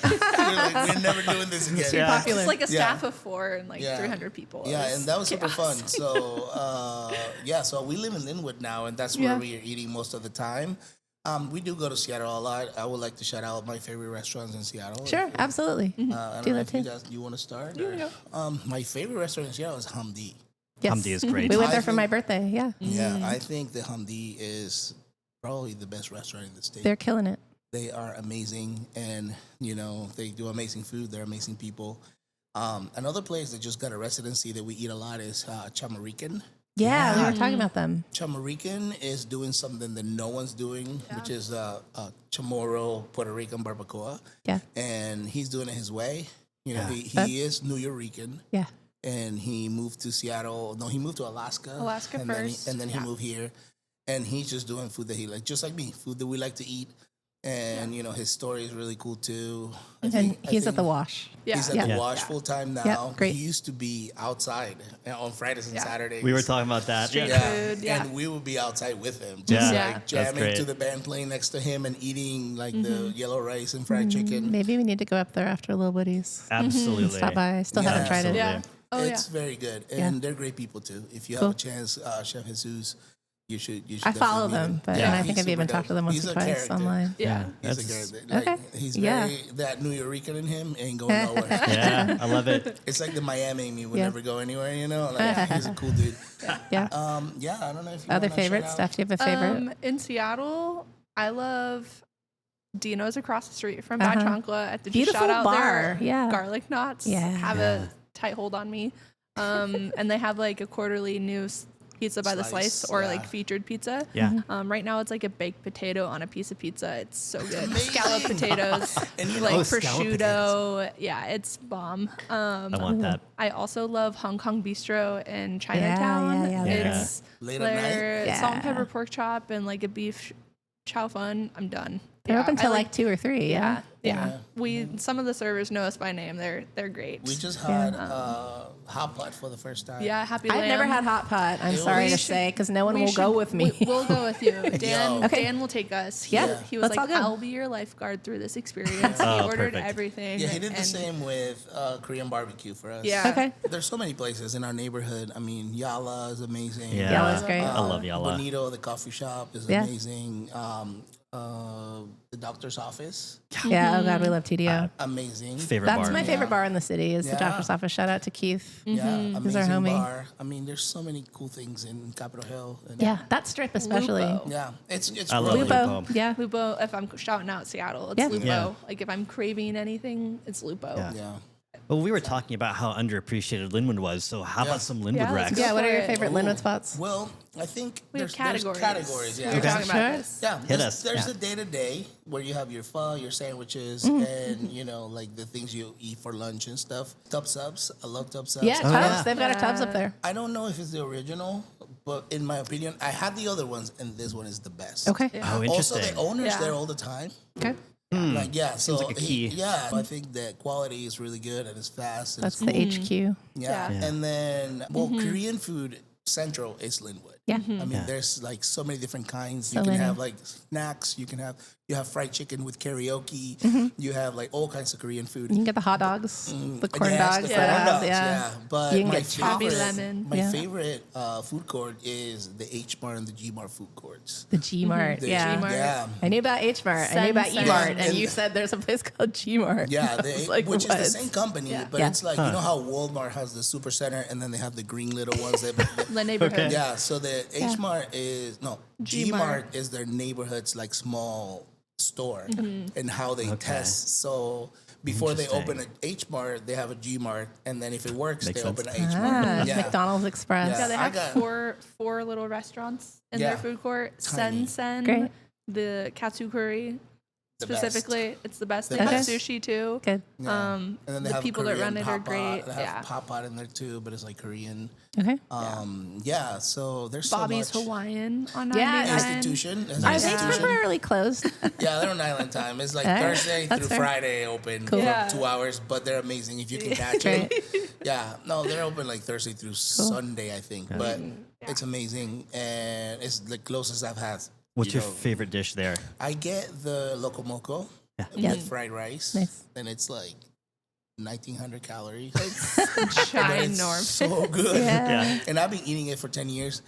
we're never doing this again. Yeah. Popular. It's like a Yeah. staff of 4 and like Yeah. 300 people. Yeah, It and that was super chaos. fun. So, so we live in Lynnwood now, and that's where we are eating most of the time. We do go to Seattle a lot. I would like to shout out my favorite restaurants in Seattle. Sure, absolutely. I don't Do know that if too. you want to start. My favorite restaurant in Seattle is Hamdi. Yes. Hamdi is great. We went I there for my think- birthday. Yeah. Yeah, I think the Hamdi is probably the best restaurant in the state. They're killing it. They are amazing, and they do amazing food. They're amazing people. Another place that just got a residency that we eat a lot is Chamarican. Yeah, we were talking about them. Chamarican is doing something that no one's doing, which is Chamorro Puerto Rican barbacoa. Yeah. And he's doing it his way. He That's- is New Yorican. Yeah. And he moved to Seattle. No, he moved to Alaska. Alaska and first. Then he moved here. And he's just doing food that he likes, just like me, food that we like to eat. And, his story is really cool too. And he's at the Wash. Yeah. He's at Yeah. the Wash full time now. Yeah, great. He used to be outside on Fridays and Saturdays. We were talking about that. Street Yeah. food, yeah. And we would be outside with him, just Yeah. Yeah. like That's jamming great. to the band playing next to him and eating like the yellow rice and fried chicken. Maybe we need to go up there after Lil Woody's. Absolutely. Stop by. Still haven't tried it. Yeah. Oh, It's very good, and they're great people too. If you have a chance, Chef Jesus, you should. I follow definitely meet them, him. but Yeah, and I he's think I've even super talked to dope. them once He's or a twice character. online. Yeah. He's a That's- character. Like, Okay. He's Yeah. very that New Yorican in him ain't going nowhere. Yeah, I love it. It's like the Miami me would Yeah. never go anywhere. Like he's a cool dude. Yeah. I don't know if you Other wanna favorites, shout Steph? Do you have a favorite? In Seattle, I love Dino's across the street from Bad Chancla at the Beautiful shout out bar, their yeah. garlic knots Yeah. have a tight hold on me. And they have like a quarterly new pizza by the slice Slice, or yeah. like featured pizza. Yeah. Right now it's like a baked potato on a piece of pizza. It's so good. amazing. Scallop potatoes, And you like know- scallop prosciutto. Yeah, it's bomb. I want that. I also love Hong Kong Bistro in Chinatown. yeah, yeah. It's Late at night? their salt and Yeah. pepper pork chop and like a beef chow fun. I'm done. They're Yeah, open I till like 2 or 3. yeah, Yeah. yeah. Some of the servers know us by name. They're great. We just had hot pot for the first time. yeah, happy. I've never Lamb. had hot pot. I'm We sorry to should- say, because no one We will go should- with me. We'll go with you. Dan, Yo. Okay. Dan will take us. Yeah, He was that's all like, good. I'll be your lifeguard through this experience. He Oh, ordered perfect. everything. Yeah, he did the and- same with Korean barbecue for us. Yeah. Okay. There's so many places in our neighborhood. I mean, Yala is amazing. Yeah. Yala's great. I love Yala. Bonito, the coffee shop, is Yeah. amazing. The doctor's office, Yeah. Oh God, we love TDO. amazing. Favorite That's bar. my favorite bar in the city. Is the Yeah. doctor's office. Shout out to Keith. Yeah, He's our amazing homie. bar. I mean, there's so many cool things in Capitol Hill. And Yeah, that strip especially. Lupo. yeah, it's I love really- Lupo. Lupo. Yeah. Lupo, if I'm shouting out Seattle, it's Yeah. Lupo. Yeah. Like if I'm craving anything, it's Lupo. Yeah. Yeah. Well, we were talking about how underappreciated Lynnwood was. So how Yeah. about some Lynnwood Yeah, let's Rex? go. Yeah. What are your for it. favorite Lynnwood spots? Well, I think We have there's categories. categories. Yeah. We were Okay. talking Sure. about this. Yeah, Hit there's, us. there's Yeah. a day to day where you have your pho, your sandwiches, Mm-hmm. and like the things you eat for lunch and stuff. Tub subs, I love tub subs. Yeah, Tubbs. yeah. They've got a Tubbs up there. I don't know if it's the original, but in my opinion, I had the other ones, and this one is the best. Okay. Oh, Also, interesting. the owner's Yeah. there all the time. Okay. Like, yeah, so like a key. I think the quality is really good and it's fast. And That's it's the HQ. yeah. Yeah. And then, Korean food central is Lynnwood. Yeah. I mean, there's like so many different kinds. So You can many. have like snacks. You have fried chicken with karaoke. You have like all kinds of Korean food. You can get the hot dogs, the corn Yes, dogs. the that corn have- dogs, yeah. But You can my get Chubby favorite, lemon. my Yeah. favorite food court is the H Mart and the G Mart food courts. The G Mart. The Yeah. G-Mart. Yeah. I knew about H Mart. I knew about E Sen-sen. Mart, Yeah, and you and- said there's a place called G Mart. Yeah, which is the what? same company, but Yeah. it's like, you know how Walmart has the super center and then they have the green little ones that The neighborhood. Okay. yeah, so the H Mart is G G-Mart. Mart is their neighborhood's like small store and how they test. So before they open an H Mart, they have a G Mart, and then if it works, Makes they sense. open an H Mart. Ah, Yeah. McDonald's Express. Yeah, they I have got- four little restaurants in Yeah. their food court. Tiny. Sen Great. the katsu curry. The best. Specifically, it's the best. The They have best. sushi too. Good. Yeah. And then they the have people that Korean run it are pop-pot. great. They have Yeah. pop pot in there too, but it's like Korean. Okay. Yeah, so there's Bobby's so much. Hawaiian on Yeah, 99. Institution. There's an Are they institution. temporarily closed? Yeah, they're on island time. It's like Alright, Thursday that's through fair. Friday open Cool. for Yeah. 2 hours, but they're amazing if you can catch them. Great. Yeah, no, they're open like Thursday through Sunday, I think, but it's amazing and it's the closest I've had. What's you your know. favorite dish there? I get the loco moco Yeah. with fried rice, Nice. and it's like 1,900 calories. Ginormous. So good. Yeah. And I've been eating it for 10 years.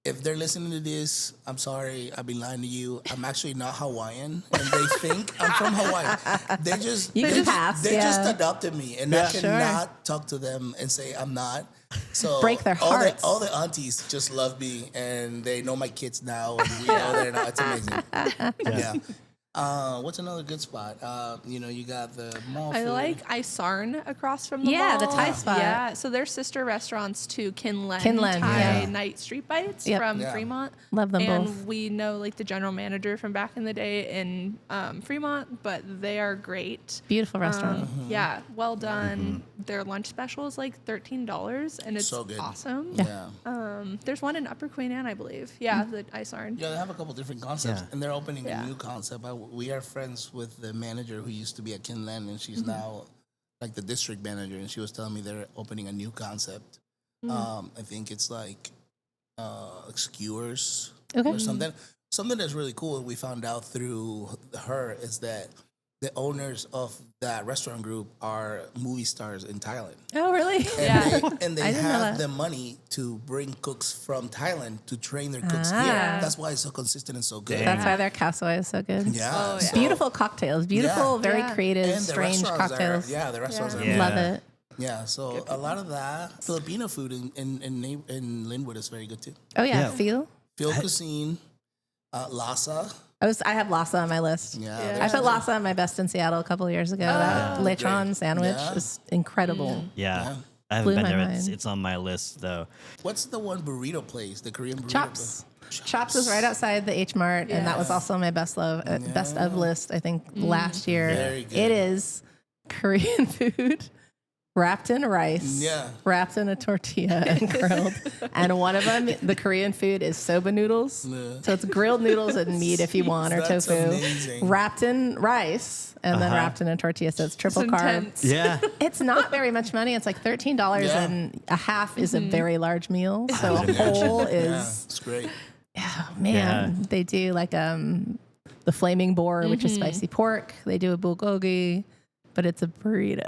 If they're listening to this, I'm sorry. I've been lying to you. I'm actually not Hawaiian, and they think I'm from Hawaii. They just You they can just, pass, They just yeah. adopted me, and Yeah. I cannot talk to them and say I'm not. So Break their all hearts. all the aunties just love me, and they know my kids now, and we know they're not. It's amazing. Yeah. What's another good spot? You got the mall. I food. like Isarn across from the Yeah, the mall. Thai spot. Yeah, so they're sister restaurants to Kinlen, Kinlen, Thai yeah. Night Street Bites Yep. from Yeah. Fremont. Love them and both. we know like the general manager from back in the day in Fremont, but they are great. Beautiful restaurant. Yeah, well done. Their lunch special is like $13, and it's So good. awesome. Yeah. There's one in Upper Queen Anne, I believe. Yeah, the Isarn. Yeah, they have a couple different concepts, Yeah. and they're opening Yeah. a new concept. We are friends with the manager who used to be at Kinlan, and she's now like the district manager, and she was telling me they're opening a new concept. I think it's like skewers Okay. or something. Something that's really cool we found out through her is that the owners of that restaurant group are movie stars in Thailand. Oh, really? Yeah. And they I didn't know have that. the money to bring cooks from Thailand to train their cooks Ah. here. That's why it's so consistent and so good. Dang. That's why their cassoulet is so good. Yeah. Oh, yeah. so- Beautiful cocktails. Beautiful, Yeah. very Yeah. creative, And the strange restaurants cocktails. the restaurants Yeah. are Yeah. Love it. Yeah, so a lot of that Filipino food in Lynnwood is very good too. Oh yeah, Yeah. feel. Phil Cuisine, Lhasa. I have Lhasa on my list. Yeah, Yeah. I there's put that. Lhasa on my best in Seattle a couple of years ago. That lechon great. sandwich Yeah. is incredible. Yeah. Yeah. I haven't Blew been my there. It's, mind. it's on my list though. What's the one burrito place? The Korean burrito Chops. place? Chops is right outside the H Mart, and that was Yes. also my best of list. I think last year. Very good. It is Korean food wrapped in rice, Yeah. wrapped in a tortilla and grilled. And one of them, the Korean food, is soba noodles. Yeah. So it's grilled noodles and meat if you want, or That's tofu, amazing. wrapped in rice and then wrapped in a tortilla. So it's triple It's carb. intense. Yeah. It's not very much money. It's like $13 Yeah. and a half is a very large meal. So a would imagine. whole Yeah, is, it's great. man, they do like the flaming boar, which is spicy pork. They do a bulgogi, but it's a burrito.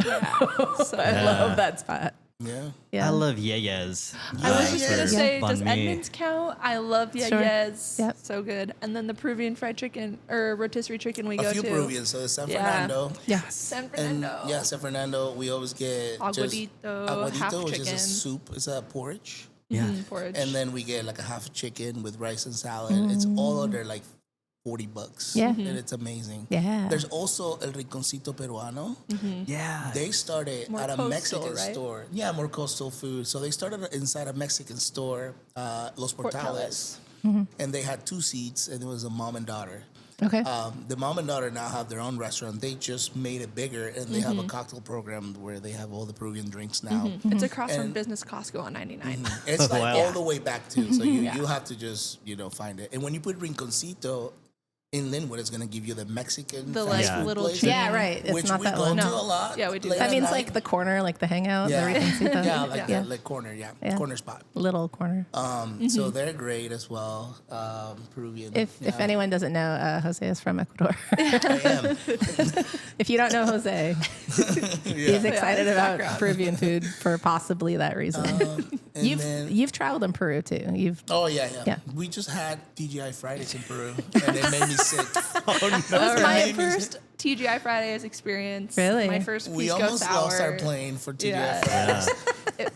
I love that spot. Yeah. Yeah. I love yeyes. I was just gonna for say, banh does mi. Edmonds count? I love Sure. yes, Yep. so good. And then the Peruvian fried chicken or rotisserie chicken we A go few to. Peruvians. So San Yeah. Fernando. Yes. San And Fernando. yeah, San Fernando, we always get just Aguadito, half which is chicken. a soup. It's a porridge. Yeah. Porridge. And then we get like a half chicken with rice and salad. It's all under like $40. Yeah. And it's amazing. Yeah. There's also El Rinconcito Peruano. Yeah. They started More at a coastal, Mexican right? store. Yeah, more coastal food. So they started inside a Mexican store, Los Portales. And they had 2 seats, and it was a mom and daughter. Okay. The mom and daughter now have their own restaurant. They just made it bigger, and they have a cocktail program where they have all the Peruvian drinks now. It's across from And- Business Costco on 99. It's like Wow. all the way back too. So you have to just find it. And when you put Rinconcito, in Lynnwood is going to give you the Mexican The, fast like, food little place, chain. Yeah, right. It's which not we that go one. to No. a lot. Yeah, we do late that. That at means night. like the corner, like the hangout. Yeah. The Regency Pub. Yeah, like Yeah. the like corner, Yeah. corner spot. Little corner. So they're great as well. Peruvian. If anyone doesn't know, Jose is from Ecuador. I am. If you don't know Jose, he's excited about Peruvian food for possibly that reason. And you've then, you've traveled in Peru too. oh yeah. Yeah. We just had TGI Fridays in Peru, and it made me sick. That was my Right. first TGI Fridays experience. Really? My first We pisco almost sour. lost our plane for TGI Yeah. Fridays.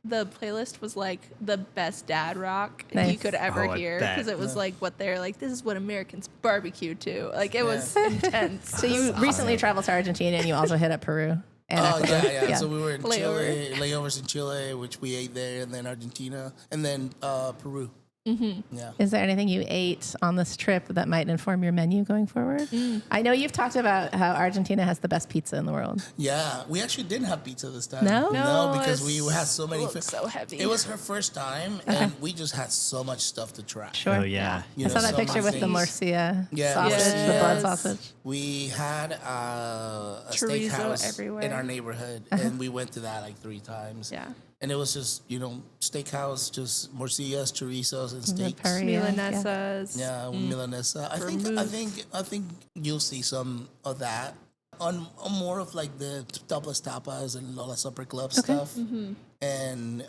The playlist was like the best dad rock Nice. you could ever Oh, I hear bet. because it was like what they're like. This is what Americans barbecue to. Like it was intense. So you recently traveled to Argentina and you also hit up Peru. And Oh Ecuador. yeah. So we were in Layover. Chile, layovers in Chile, which we ate there, and then Argentina, and then Peru. Yeah. Is there anything you ate on this trip that might inform your menu going forward? I know you've talked about how Argentina has the best pizza in the world. Yeah, we actually didn't have pizza this time. No? No, because we had so many. Looks so heavy. It was her first time, and we just had so much stuff to try. Sure. Oh yeah. You I know, saw that so picture many with the things. morcilla Yeah, sausage, the yes. blood sausage. We had a Chorizo steakhouse everywhere. in our neighborhood, and we went to that like 3 times. Yeah. And it was just, steakhouse, just morcillas, chorizos, and steaks. parrilla. Milanesas. Yeah, Milanesa. I think you'll see some of that on more of like the Topless Tapas and Lola Supper Club stuff. And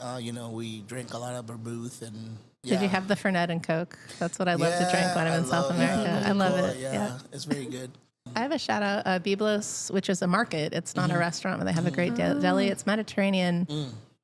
we drank a lot of vermouth and. Yeah. Did you have the Fernet and Coke? That's what I love to drink when I'm in South America. I love it. Yeah, it's very good. I have a shout out, Biblos, which is a market. It's not a restaurant, but they have a great deli. It's Mediterranean,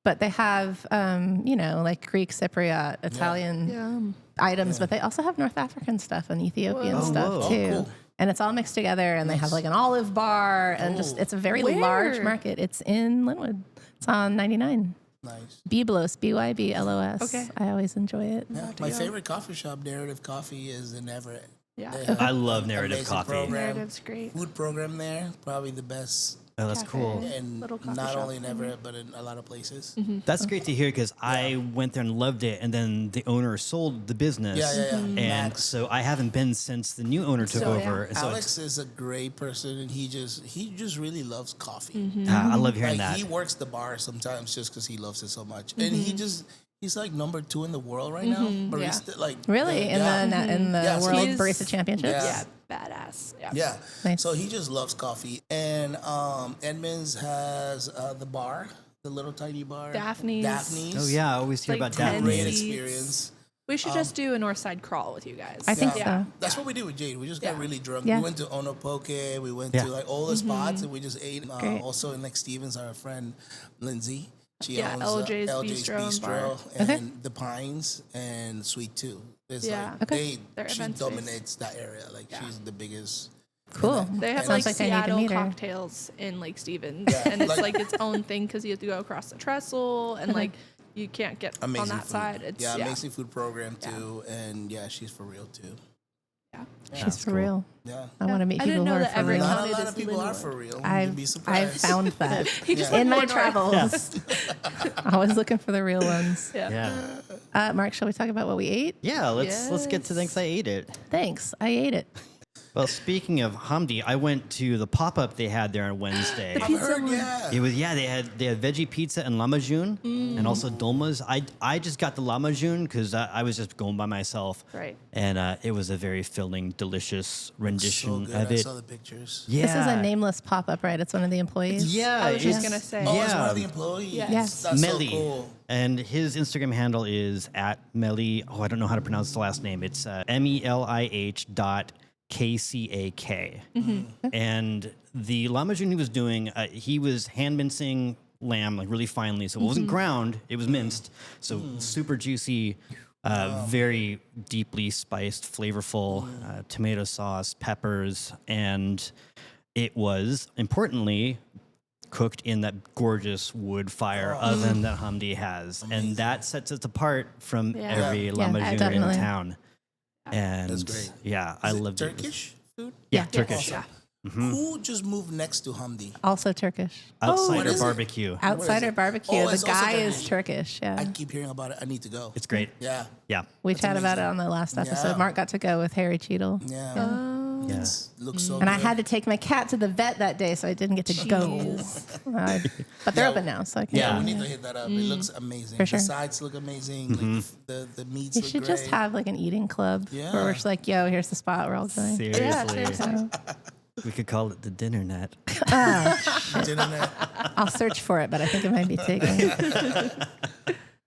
but they have, like Greek, Cypriot, Italian items, but they also have North African stuff and Ethiopian stuff whoa. too. Oh, cool. And it's all mixed together, and they have like an olive bar, and it's a very Where? large market. It's in Lynnwood. It's on 99. Nice. Biblos, Byblos. Okay. I always enjoy it. Yeah, my favorite coffee shop, Narrative Coffee, is in Everett. Yeah. They have I love Narrative amazing Coffee. program. Narrative's great. Food program there, probably the best, Oh, that's Cafe. cool. and Little coffee not shop. only in Everett but in a lot of places. That's great to hear because I went there and loved it, and then the owner sold the business. Yeah. And Max. so I haven't been since the new owner took So, yeah. over. And so Alex is a great person, and he just really loves coffee. I love hearing Like that. he works the bar sometimes just because he loves it so much, and he's like number 2 in the world right now. Barista, like Really? In the Yeah, so World he's- Barista Championships? Yeah. Yeah, badass. Yeah. Yeah. Nice. So he just loves coffee. And Edmonds has the bar, the little tiny bar. Daphne's. Oh yeah, I always hear Like about 10 that. Great seats. experience. We should just do a Northside crawl with you guys. I think Yeah. so. That's what we did with Jade. We just got Yeah. really drunk. Yeah. We went to Onopoke. We went Yeah. to like all the spots, and we just ate. Great. Also in like Stevens, our friend Lindsay. She Yeah, owns LJ's Bistro and Bar. and Okay. the Pines and Sweet 2. It's Yeah. like Their she event space. dominates that area. Like she's the biggest. Cool. They have Sounds like like I need to Seattle meet her. cocktails in Lake Stevens, Yeah, and it's like- like its own thing because you have to go across the trestle, and like you can't get Amazing on that food. side. It's amazing food program too, and she's for real too. Yeah. She's for cool. real. Yeah. I want to meet I people didn't who know are that for every real. Not a counted lot as of people are Lynnwood. for real. You'd I've be surprised. found that He just Yeah. in went my more north. travels. Always looking for the real ones. Yeah. Mark, shall we talk about what we ate? Yeah, let's get to things I ate it. Thanks. I ate it. Well, speaking of Hamdi, I went to the pop-up they had there on Wednesday. I've heard, yeah. It was they had veggie pizza and lamajun and also dolmas. I just got the lamajun because I was just going by myself. Right. And it was a very filling, delicious So rendition good. of I it. saw the pictures. Yeah. This is a nameless pop-up, right? It's one of the employees. Yeah, I was just it's- gonna say. Oh, it's one Yeah. of the employees. Yes. That's Meli. so cool. And his Instagram handle is at Meli. Oh, I don't know how to pronounce the last name. It's MELIH.KCAK. And the lamajun he was doing, he was hand mincing lamb like really finely, so it wasn't ground; it was minced, so super juicy, very deeply spiced, flavorful, tomato sauce, peppers, and it was importantly cooked in that gorgeous wood fire oven that Hamdi has, and that sets it apart from every lamajun in definitely. town. And That's great. yeah, I Is it loved it. Turkish food? Yeah, Turkish. Yeah. Who just moved next to Hamdi? Also Turkish. Outsider is it? barbecue. Outsider barbecue. Oh, the it's also guy is Turkish. Turkish. Yeah. I keep hearing about it. I need to go. It's great. Yeah. Yeah. We chatted about it amazing. on the last episode. Yeah. Mark got to go with Harry Cheadle. Yeah. Yeah. Looks so And good. I had to take my cat to the vet that day, so I didn't get to go. But they're Yeah. open now, so I can Yeah, go. we need to hit that up. It looks amazing. For sure. The sides look amazing. Like the meats You look should great. just have like an eating club where Yeah. we're just like, yo, here's the spot we're all going. Seriously. We could call it the Dinnernet. Dinnernet. I'll search for it, but I think it might be taken.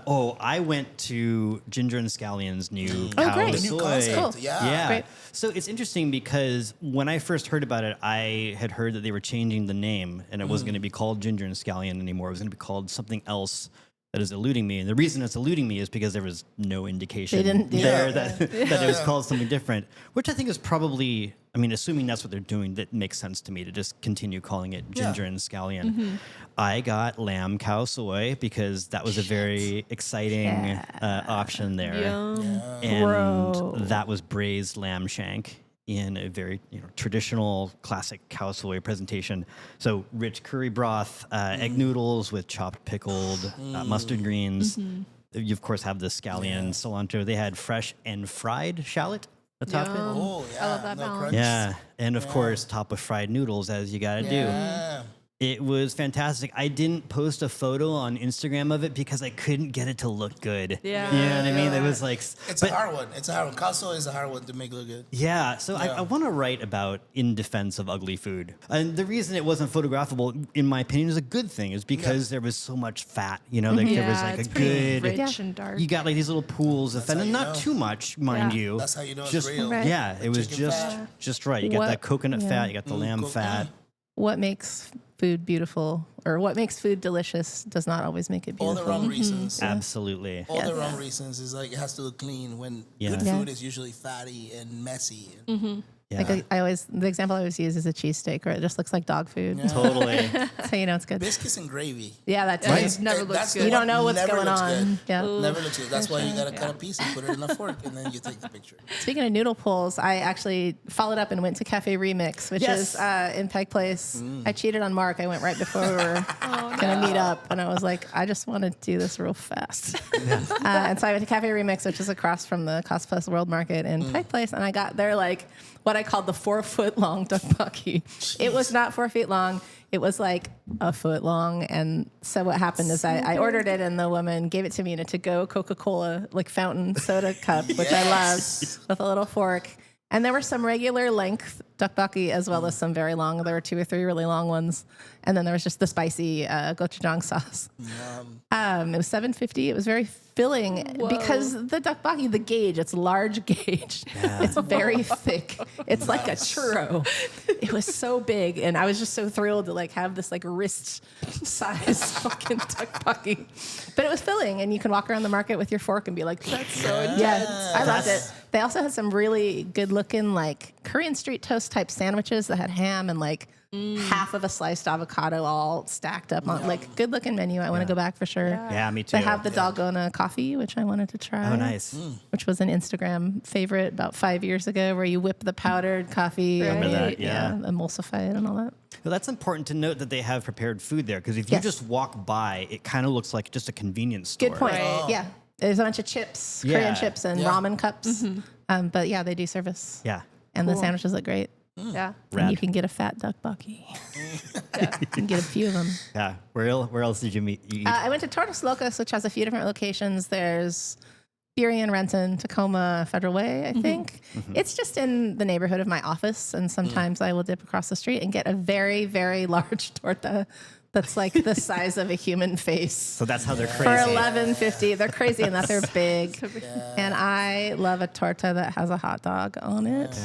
Oh, I went to Ginger and Scallion's new Oh, cow great. The new soy. concept. Cool. Yeah. Yeah. Great. So it's interesting because when I first heard about it, I had heard that they were changing the name and it wasn't going to be called Ginger and Scallion anymore. It was going to be called something else that is eluding me. And the reason it's eluding me is because there was no indication They didn't do there that. that it was called something different, which I think is probably, I mean, assuming that's what they're doing, that makes sense to me to just continue calling it Ginger and Scallion. I got lamb cow soy because that was a very exciting option there. And Bro. that was braised lamb shank in a very traditional classic cow soy presentation. So rich curry broth, egg noodles with chopped pickled mustard greens. You of course have the scallion, cilantro. They had fresh and fried shallot atop it. Oh, yeah. I love that balance. crunch. Yeah, and of course top with fried noodles as you gotta do. Yeah. It was fantastic. I didn't post a photo on Instagram of it because I couldn't get it to look good. Yeah. You know what I mean? It was like... It's a hard one. It's a hard one. Cow soy is a hard one to make look good. Yeah, so I want to write about in defense of ugly food. And the reason it wasn't photographable, in my opinion, is a good thing, is because there was so much fat. You know, like there was like it's a pretty good... rich and dark. You got like these little pools of fat, how and you not know. too much, mind Yeah. you. That's how you know it's just, real. Right. Yeah, it was Chicken fat. just right. You got What- that coconut yeah. fat, you got the lamb fat. What makes food beautiful or what makes food delicious does not always make it All beautiful. the wrong reasons. Absolutely. All the wrong reasons is like it has to look clean when Yeah. good Yeah. food is usually fatty and messy. Yeah. Like I always, the example I always use is a cheesesteak, or it just looks like dog food. Totally. That's how you know it's good. Biscuits and gravy. Yeah, that's Right. right. Never And looks that's the good. You one don't know what's never going looks on. good. Yeah. Never looks good. That's why you gotta cut a piece and put it in a fork, and then you take the picture. Speaking of noodle pulls, I actually followed up and went to Cafe Remix, which Yes. is in Peg Place. I cheated on Mark. I went right before we were going to meet up, and I was like, I just want to do this real fast. And so I went to Cafe Remix, which is across from the Cost Plus World Market in Peg Place, and I got there like what I called the 4-foot long tteokbokki. It was not 4 feet long. It was like a foot long. And so what happened is I ordered it, and the woman gave it to me in a to-go Coca-Cola, like fountain soda cup, which I love, with a little fork. And there were some regular length tteokbokki as well as some very long. There were 2 or 3 really long ones. And then there was just the spicy gochujang sauce. It was $7.50. It was very filling because the tteokbokki, the gauge, it's large gauge. It's very thick. It's like a churro. It was so big, and I was just so thrilled to like have this like wrist size fucking tteokbokki. But it was filling, and you can walk around the market with your fork and be like, "That's so intense." Yeah, I loved it. They also had some really good looking like Korean street toast type sandwiches that had ham and like half of a sliced avocado all stacked up on like good looking menu. I want to go back for sure. Yeah, me too. They have the Dalgona coffee, which I wanted to try. Oh, nice. Which was an Instagram favorite about 5 years ago, where you whip the powdered coffee and Remember that, yeah. emulsify it and all that. Well, that's important to note that they have prepared food there, because if you Yes. just walk by, it kind of looks like just a convenience store. Good point. Right. Yeah. There's a bunch of chips, Yeah. Korean chips and Yeah. ramen cups. But yeah, they do service. Yeah. And the sandwiches look great. Yeah. And Rad. you can get a fat tteokbokki. You can get a few of them. Yeah. Where else did you eat? I went to Tortas Locas, which has a few different locations. There's Burien, Renton, Tacoma, Federal Way, I think. It's just in the neighborhood of my office, and sometimes I will dip across the street and get a very, very large torta that's like the size of a human face. So that's how they're For crazy. $11.50, they're crazy in that they're big, and I love a torta that has a hot dog on it.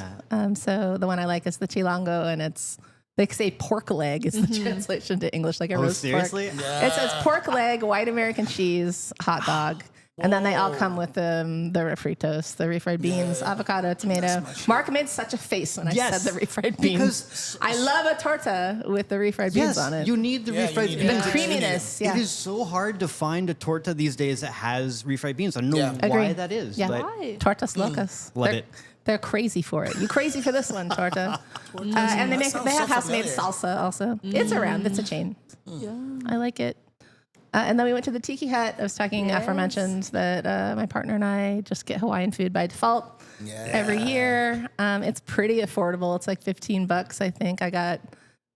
So the one I like is the chilango, and it's they say pork leg is the translation to English, like a roast seriously? pork. It says pork leg, white American cheese, hot dog. And then they all come with the refritos, the refried beans, avocado, tomato. Mark made such a face when I Yes, said the refried beans. because- I love a torta with the refried beans on it. You need the Yeah, you refried need beans. it. the creaminess, It yeah. is so hard to find a torta these days that has refried beans. I don't know Yeah. why Agree. that is. Yeah. But Why? Tortas locas. Love They're- it. They're crazy for it. You crazy for this one, torta? And they have house-made salsa also. It's around. It's a chain. Yeah. I like it. And then we went to the Tiki Hut. I was talking aforementioned that my partner and I just get Hawaiian food by default every year. It's pretty affordable. It's like $15, I think. I got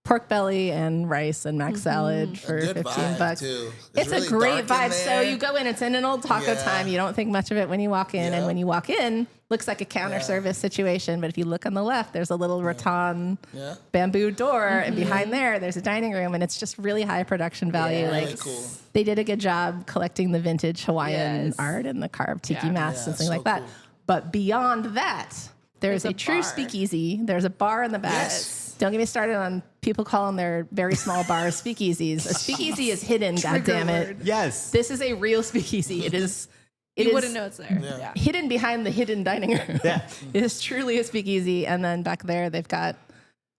pork belly and rice and mac salad for $15. Too. It's really a great dark in vibe. So there. you go in, it's in an old taco time. You don't think much of it when you walk in. And when you walk in, looks like a counter service situation. But if you look on the left, there's a little rattan bamboo door. And behind there's a dining room. And it's just really high production value. Really like cool. They did a good job collecting the vintage Hawaiian art and the carved tiki masks and things like that. cool. But beyond that, there's a true bar. speakeasy. There's a bar in the back. Yes. Don't get me started on people calling their very small bars speakeasies. A speakeasy is hidden, goddammit. Yes. This is a real speakeasy. It is. You wouldn't know it's there. Yeah. Hidden behind the hidden dining room. Yeah. It is truly a speakeasy. And then back there, they've got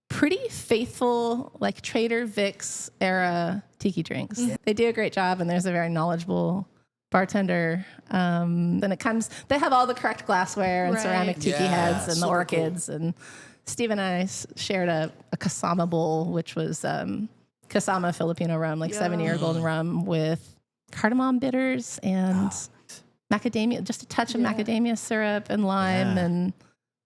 pretty faithful, like Trader Vic's era tiki drinks. They do a great job, and there's a very knowledgeable bartender. Then it comes, they have all the correct glassware and ceramic tiki heads and the super orchids. And Steve and I shared a kasama bowl, which was kasama Filipino rum, like 7-year golden rum with cardamom bitters and macadamia, just a touch of macadamia syrup and lime and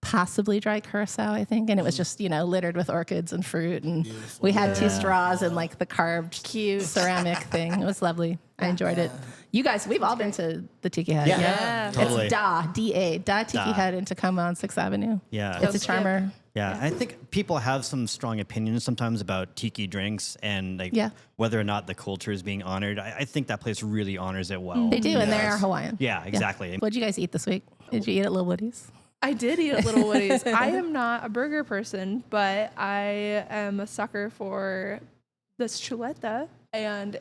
possibly dry curacao, I think. And it was just, littered with orchids and fruit. And we had 2 straws and like the carved cute ceramic thing. It was lovely. I enjoyed it. You guys, we've all been to the Tiki Hut. Yeah. Totally. It's Da Tiki Hut in Tacoma on 6th Avenue. Yeah. It's a charmer. Yeah, I think people have some strong opinions sometimes about tiki drinks and like whether or not the culture is being honored. I think that place really honors it well. They do, and they are Hawaiian. Yeah, exactly. What'd you guys eat this week? Did you eat at Lil Woody's? I did eat at Little Woody's. I am not a burger person, but I am a sucker for this chuleta. And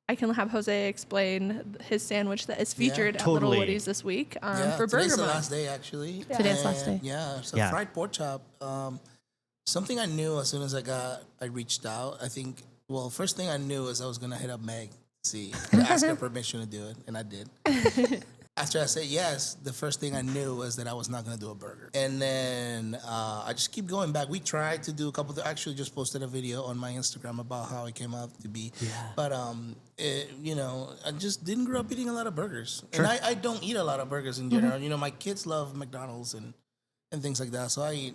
I can have Jose explain his sandwich that is featured at Little Woody's this week for Burger Today's the Month. last day, actually. Today's last day. Yeah, so fried pork chop. Something I knew as soon as I reached out. I think, first thing I knew is I was going to hit up Meg to ask her permission to do it, and I did. After I said yes, the first thing I knew was that I was not going to do a burger. And then I just keep going back. We tried to do a couple. I actually just posted a video on my Instagram about how it came out to be. Yeah. But, I just didn't grow up eating a lot of burgers. Sure. And I don't eat a lot of burgers in general. Mm-hmm. My kids love McDonald's and things like that. So I eat,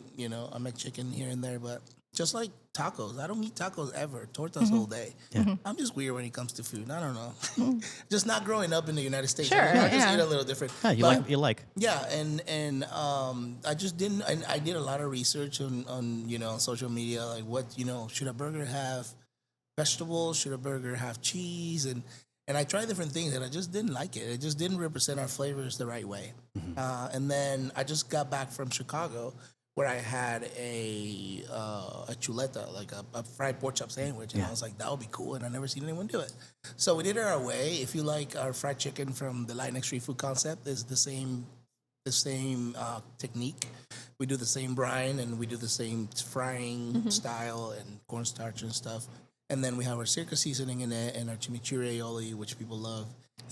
I make chicken here and there. But just like tacos, I don't eat tacos ever. Tortas all day. Yeah. I'm just weird when it comes to food. I don't know. Just not growing up in the United States. Sure, I just eat a little different. Yeah, you like. Yeah, and I just didn't. And I did a lot of research on social media, like what should a burger have vegetables? Should a burger have cheese? And I tried different things, and I just didn't like it. It just didn't represent our flavors the right way. Mm-hmm. And then I just got back from Chicago, where I had a chuleta, like a fried pork chop sandwich. And I was like, that would be cool. And I never seen anyone do it. So we did it our way. If you like our fried chicken from the Latinx Street Food concept, it's the same technique. We do the same brine and we do the same frying style and cornstarch and stuff. And then we have our circus seasoning in it and our chimichurri aioli, which people love.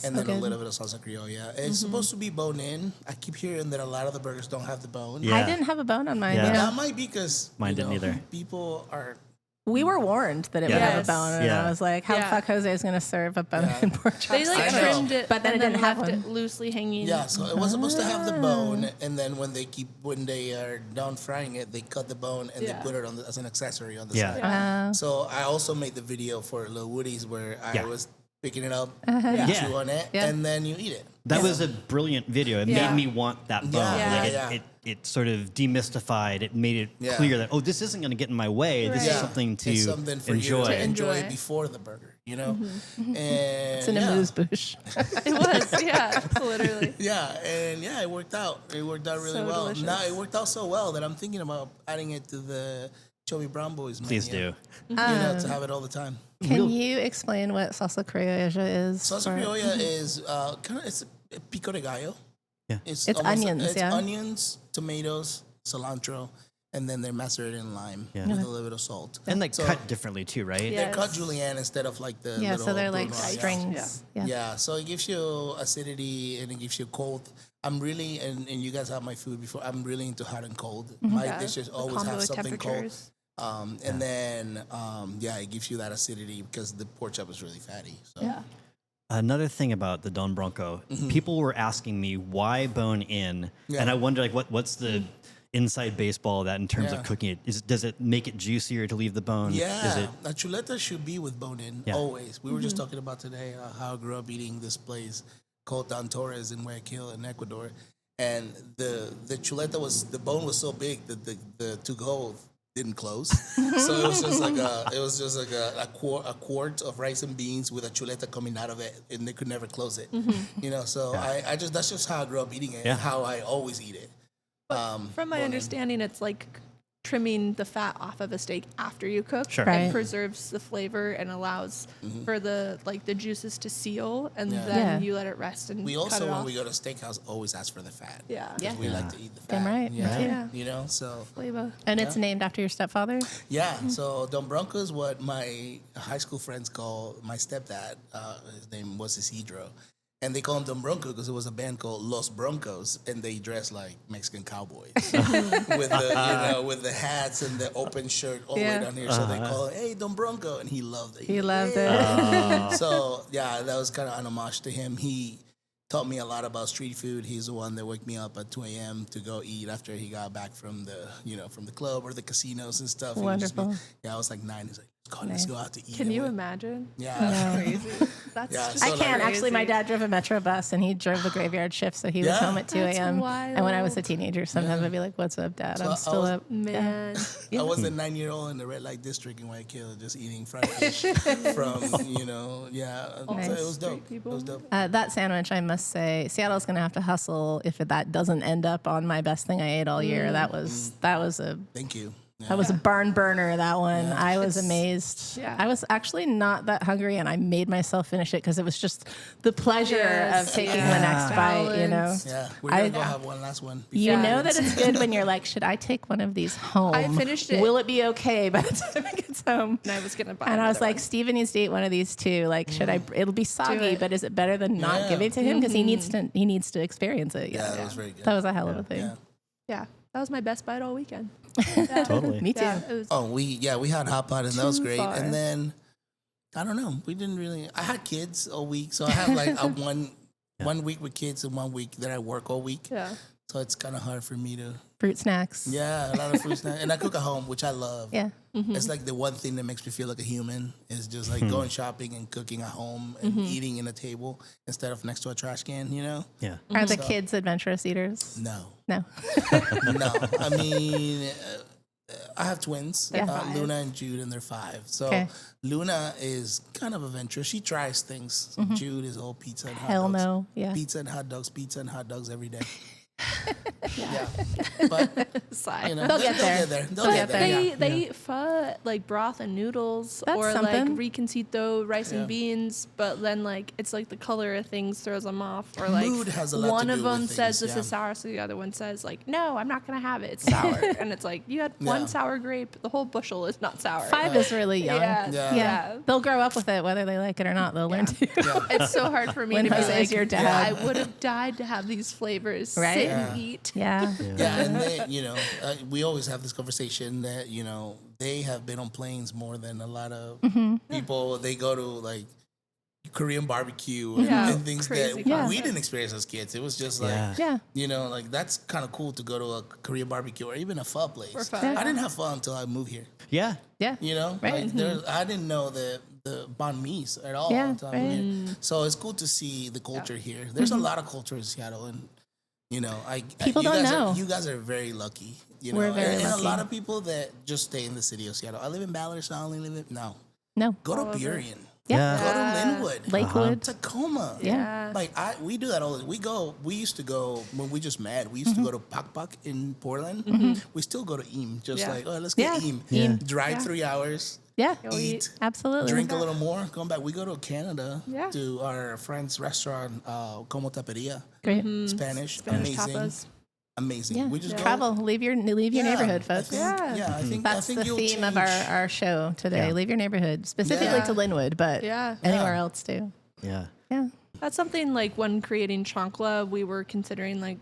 And then a little bit of salsa criolla. It's supposed to be bone in. I keep hearing that a lot of the burgers don't have the bone. Yeah. I didn't have a bone on mine. Yeah. That might be because mine didn't either. People are. We were warned that it would have a bone, and I was like, "How the fuck Jose is going to serve a bone in pork chops?" They trimmed it, but then it didn't have left one. it loosely hanging. Yeah, so it was supposed to have the bone, and then when they are done frying it, they cut the bone and they put it on as an accessory on the side. Yeah. So I also made the video for Lil Woody's where I was picking it up, chew on it, and then you eat it. That was a brilliant video. It made me want that bone. Yeah. It sort of demystified. It made it clear that this isn't going to get in my way. This is something to it's something for enjoy. You to enjoy before the burger, And it's an amuse-bouche. It was, literally. It worked out. It worked out really well. Delicious. Now it worked out so well that I'm thinking about adding it to the Chubby Brown Boys menu. Please do. To have it all the time. Can you explain what salsa criolla is? Salsa criolla is it's a pico de gallo. Yeah. It's onions. It's onions, tomatoes, cilantro, and then they're macerated in lime Yeah. with a little bit of salt. And like So cut differently too, right? Yeah. they're cut julienne instead of like the little so they're like Brunoise. strings. Yeah. Yeah, so it gives you acidity and it gives you cold. I'm really, and you guys have my food before, I'm really into hot and cold. My dishes The always combo have with something cold. temperatures. And then, it gives you that acidity because the pork chop is really fatty. So. Yeah. Another thing about the Don Bronco, people were asking me why bone in, Yeah. and I wonder like what's the inside baseball of that in terms Yeah. of cooking it? Does it make it juicier to leave the bone? Is Yeah, it? a chuleta should be with bone in, Yeah. always. We were just talking about today how I grew up eating this place called Don Torres in Guayaquil in Ecuador. And the chuleta the bone was so big that the to go didn't close. So it was just like a quart of rice and beans with a chuleta coming out of it, and they could never close it. You know, so I just that's just how I grew up eating it, Yeah. and how I always eat it. From my understanding, it's like trimming the fat off of a steak after you cook. Sure. Right. It preserves the flavor and allows for the juices to seal, and Yeah. then Yeah. you let it rest and We cut also, it when off. we go to steakhouse, always ask for the fat. Yeah. 'Cause we like to eat the fat. Damn right. Me Yeah. too. Yeah. You know, so Flavor. And it's named after your stepfather? yeah. So Don Bronco is what my high school friends call my stepdad. His name was Isidro. And they call him Don Bronco because it was a band called Los Broncos, and they dress like Mexican cowboys with the hats and the open shirt all the way down here. So they call it, "Hey, Don Bronco," and he loved it. He loved it. So yeah, that was kind of an homage to him. He taught me a lot about street food. He's the one that woke me up at 2 a.m. to go eat after he got back from the club or the casinos and stuff. He would just Wonderful. I was like 9. He's like, let's go out to eat. Can And you we- imagine? Yeah. Crazy. That's Yeah, just so I like- can't. Actually, my crazy. dad drove a Metro bus, and he drove the graveyard shift, so he was Yeah. home at 2 That's a.m. And when I was a wild. teenager, sometimes I'd be like, "What's up, Dad? So I'm I still was- up." Man. I was a 9-year-old in the red light district in Guayaquil, just eating fried fish from, So it was dope. It was dope. That sandwich, I must say, Seattle's going to have to hustle if that doesn't end up on my best thing I ate all year. That was a Thank you. Yeah. That was a barn burner, that one. Yeah. I was amazed. Yeah. I was actually not that hungry, and I made myself finish it because it was just the pleasure Yes. of taking Yeah. the next bite, you know? Balance. Yeah, we're gonna I- go have one last one. You Yeah. know that it's good when you're like, should I take one of these home? I finished it. Will it be okay by the time it gets home? And I was gonna buy. And I was another like, Steven needs to eat one of these too. Like, should I? It'll be soggy, it. but is it better than not Yeah. giving it to him because he needs to experience it? Yeah, that was very good. That was a hell of a thing. Yeah. one. Yeah, that was my best bite all weekend. Totally. Me too. Yeah, it was Oh, we had hot pot and that was Too great. far. And then I don't know, we didn't really. I had kids all week, so I have like a one week with kids and 1 week that I work all week. yeah. So it's kind of hard for me to. Fruit snacks. Yeah, a lot of food snacks, and I cook at home, which I love. Yeah. It's like the one thing that makes me feel like a human is just like going shopping and cooking at home and eating in a table instead of next to a trash can. You know? Yeah. Are the kids adventurous eaters? No. No. No, I mean, I have twins, Yeah. Luna and Jude, and they're 5. So Okay. Luna is kind of adventurous. She tries things. Jude is all pizza and hot Hell dogs. no. Yeah. Pizza and hot dogs every day. Yeah. But, Sigh. you know, They'll get there. They'll They'll get get there. there. yeah. They eat pho, like broth and noodles, That's or something. like riconcito, rice Yeah. and beans. But then like it's like the color of things throws them off, or like Mood has a lot to one do of them with says things, this yeah. is sour, so the other one says like, no, I'm not gonna have it. It's sour, and it's like you had Yeah. one sour grape, the whole bushel is not sour. 5 is really young. Yeah, Yeah. yeah. They'll grow up with it whether they like it or not. They'll learn to. It's so hard for me When to be Jose's like, your dad. I would have died to have these flavors. Right? Sit Yeah. and eat. Yeah. Yeah, and they, we always have this conversation that they have been on planes more than a lot of people. They go to like Korean barbecue and, Yeah, and things crazy that concept. we didn't experience as kids. It was just like, Yeah. Yeah. like that's kind of cool to go to a Korean barbecue or even a pho place. Or pho, I yeah. didn't have pho until I moved here. Yeah. Yeah. Right. Like I didn't know the banh mi's at all Yeah, until I moved here. So it's cool to see the culture here. There's a lot of culture in Seattle, and People you don't guys know. you guys are very lucky. We're very and a lucky. lot of people that just stay in the city of Seattle. I live in Ballard, so I only live in No. Go to All over. Burien. Yeah. Go to Lynnwood. Lakewood. Tacoma. Yeah. Like we do that all. We used to go when we just met. We used to go to Pak Pak in Portland. We still go to Eam. Just Yeah. like let's get Yeah. Eam. Eam. Drive 3 hours. Yeah. Eat. Absolutely. Drink a little more. Come back. We go to Canada Yeah. to our friend's restaurant, Como Taperia. Great. Spanish. Spanish Amazing. tapas. amazing. Yeah. We just go, travel. Leave your neighborhood, folks. I think That's the you'll theme of change. our show today. Yeah. Leave your neighborhood, specifically Yeah. to Lynnwood, but anywhere else too. Yeah. Yeah. That's something like when creating Chancla, we were considering like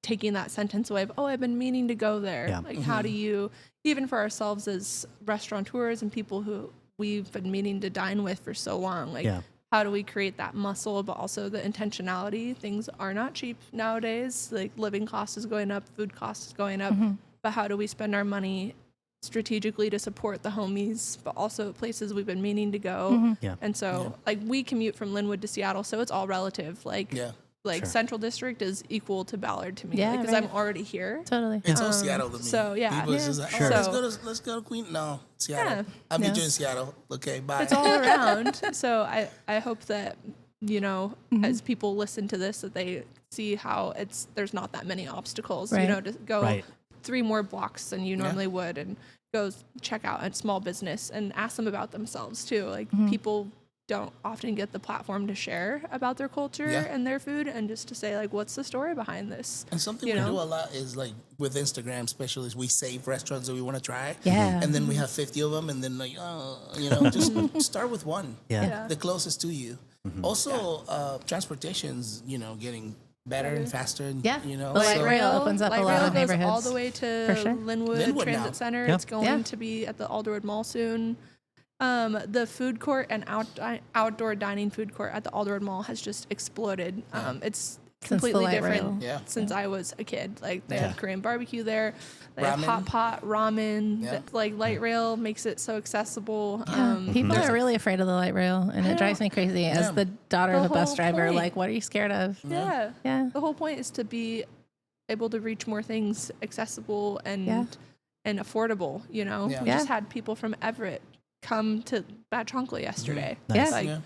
taking that sentence away of, oh, I've been meaning to go there. Yeah. Like, how do you, even for ourselves as restaurateurs and people who we've been meaning to dine with for so long, like, how do we create that muscle, but also the intentionality? Things are not cheap nowadays. Like, living cost is going up, food cost is going up. But how do we spend our money strategically to support the homies, but also places we've been meaning to go? Yeah. And so, like, we commute from Lynnwood to Seattle, so it's all relative. Like, Central District is equal to Ballard to me, because I'm already here. Totally. It's all Seattle to me. So, yeah. People just like, Sure. let's go to Queen. No, Seattle. Yeah. I'll meet you in Seattle. Okay, bye. It's all around. So I hope that, you know, as people listen to this, that they see how there's not that many obstacles, you know, to go 3 more blocks than you normally would, and go check out a small business and ask them about themselves too. Like, people don't often get the platform to share about their culture and their food, and just to say, like, what's the story behind this? And something we do a lot is, like, with Instagram especially, is we save restaurants that we want to try. Yeah. And then we have 50 of them, and then, like, you know, just start with one. Yeah. The closest to you. Also, transportation's, you know, getting better and faster. And, you know, the light rail opens up a lot of goes neighborhoods. all the way to Lynnwood Transit now. Center. Yeah. It's going to be at the Alderwood Mall soon. The food court and outdoor dining food court at the Alderwood Mall has just exploded. It's Since the completely light different rail. since I was a kid. Like, they have Korean barbecue there. They Ramen. have hot pot ramen. Yeah. Like, light rail makes it so accessible. People are really afraid of the light rail, and it drives me crazy. As the daughter of a bus whole driver, point. like, what are you scared of? Yeah. Yeah. The whole point is to be able to reach more things accessible and affordable, you know? Yeah. We just had people from Everett come to Bad Chancla yesterday. Nice. Like, Yeah.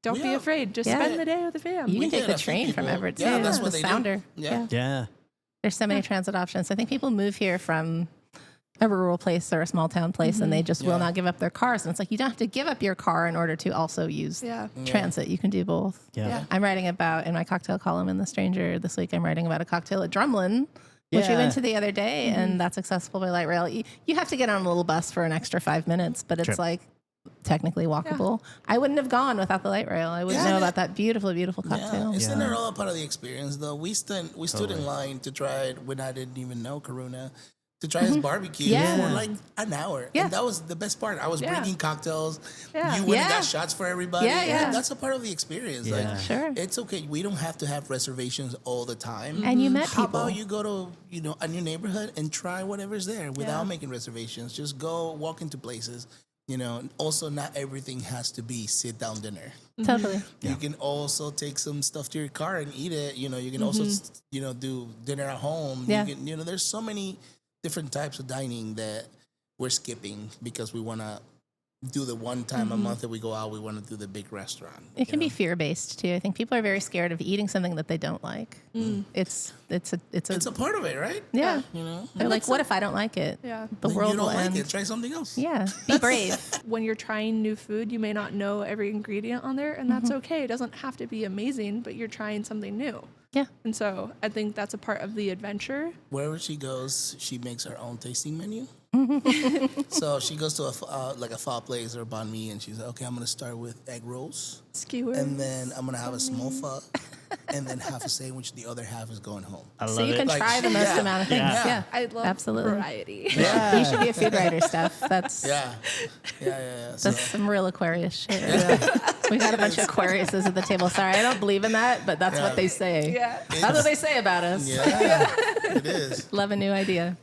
don't be afraid. Just spend the day with the fam. You can take get the a few train from people. Everett too. Yeah, that's the what they do. Sounder. Yeah. Yeah. There's so many transit options. I think people move here from a rural place or a small town place, and they just will not give up their cars. And it's like, you don't have to give up your car in order to also use transit. You can do both. Yeah. I'm writing about, in my cocktail column in The Stranger this week, I'm writing about a cocktail at Drumlin, which we went to the other day, and that's accessible by light rail. You have to get on a little bus for an extra 5 minutes, but it's like technically walkable. I wouldn't have gone without the light rail. I wouldn't know about that beautiful, beautiful cocktail. Isn't it all a part of the experience, though? We stood in line to try it when I didn't even know Karuna, to try his barbecue for like an hour. Yeah. And that was the best part. I was bringing cocktails. Yeah. You went and got shots for everybody. Yeah. And that's a part of the experience. Yeah. Like, Sure. it's okay. We don't have to have reservations all the time. And you met How people. about you go to, you know, a new neighborhood and try whatever's there without making reservations? Just go walk into places. You know, also not everything has to be sit down dinner. Totally. You can also take some stuff to your car and eat it. You know, you can also, you know, do dinner at home. Yeah. You can, you know, there's so many different types of dining that we're skipping because we want to do the one time a month that we go out. We want to do the big restaurant. It can be fear-based too. I think people are very scared of eating something that they don't like. It's It's a part of it, right? yeah. You know, They're like, what if I don't like it? Yeah. The Then world you don't will like end. it. Try something else. Yeah. Be brave. When you're trying new food, you may not know every ingredient on there, and that's okay. It doesn't have to be amazing, but you're trying something new. Yeah. And so I think that's a part of the adventure. Wherever she goes, she makes her own tasting menu. So she goes to like a pho place or banh mi, and she's like, okay, I'm going to start with egg rolls. Skewer. And then I'm going to have a small pho, and then half a sandwich. The other half is going home. I love So you can it. try the most Yeah. amount of things. Yeah. Yeah. I love Absolutely. variety. You should be a food writer, Stef. That's So, that's some real Aquarius shit. We got a bunch of Aquariuses at the table. Sorry, I don't believe in that, but that's what they say. Yeah. That's what they say about us. it is. Love a new idea.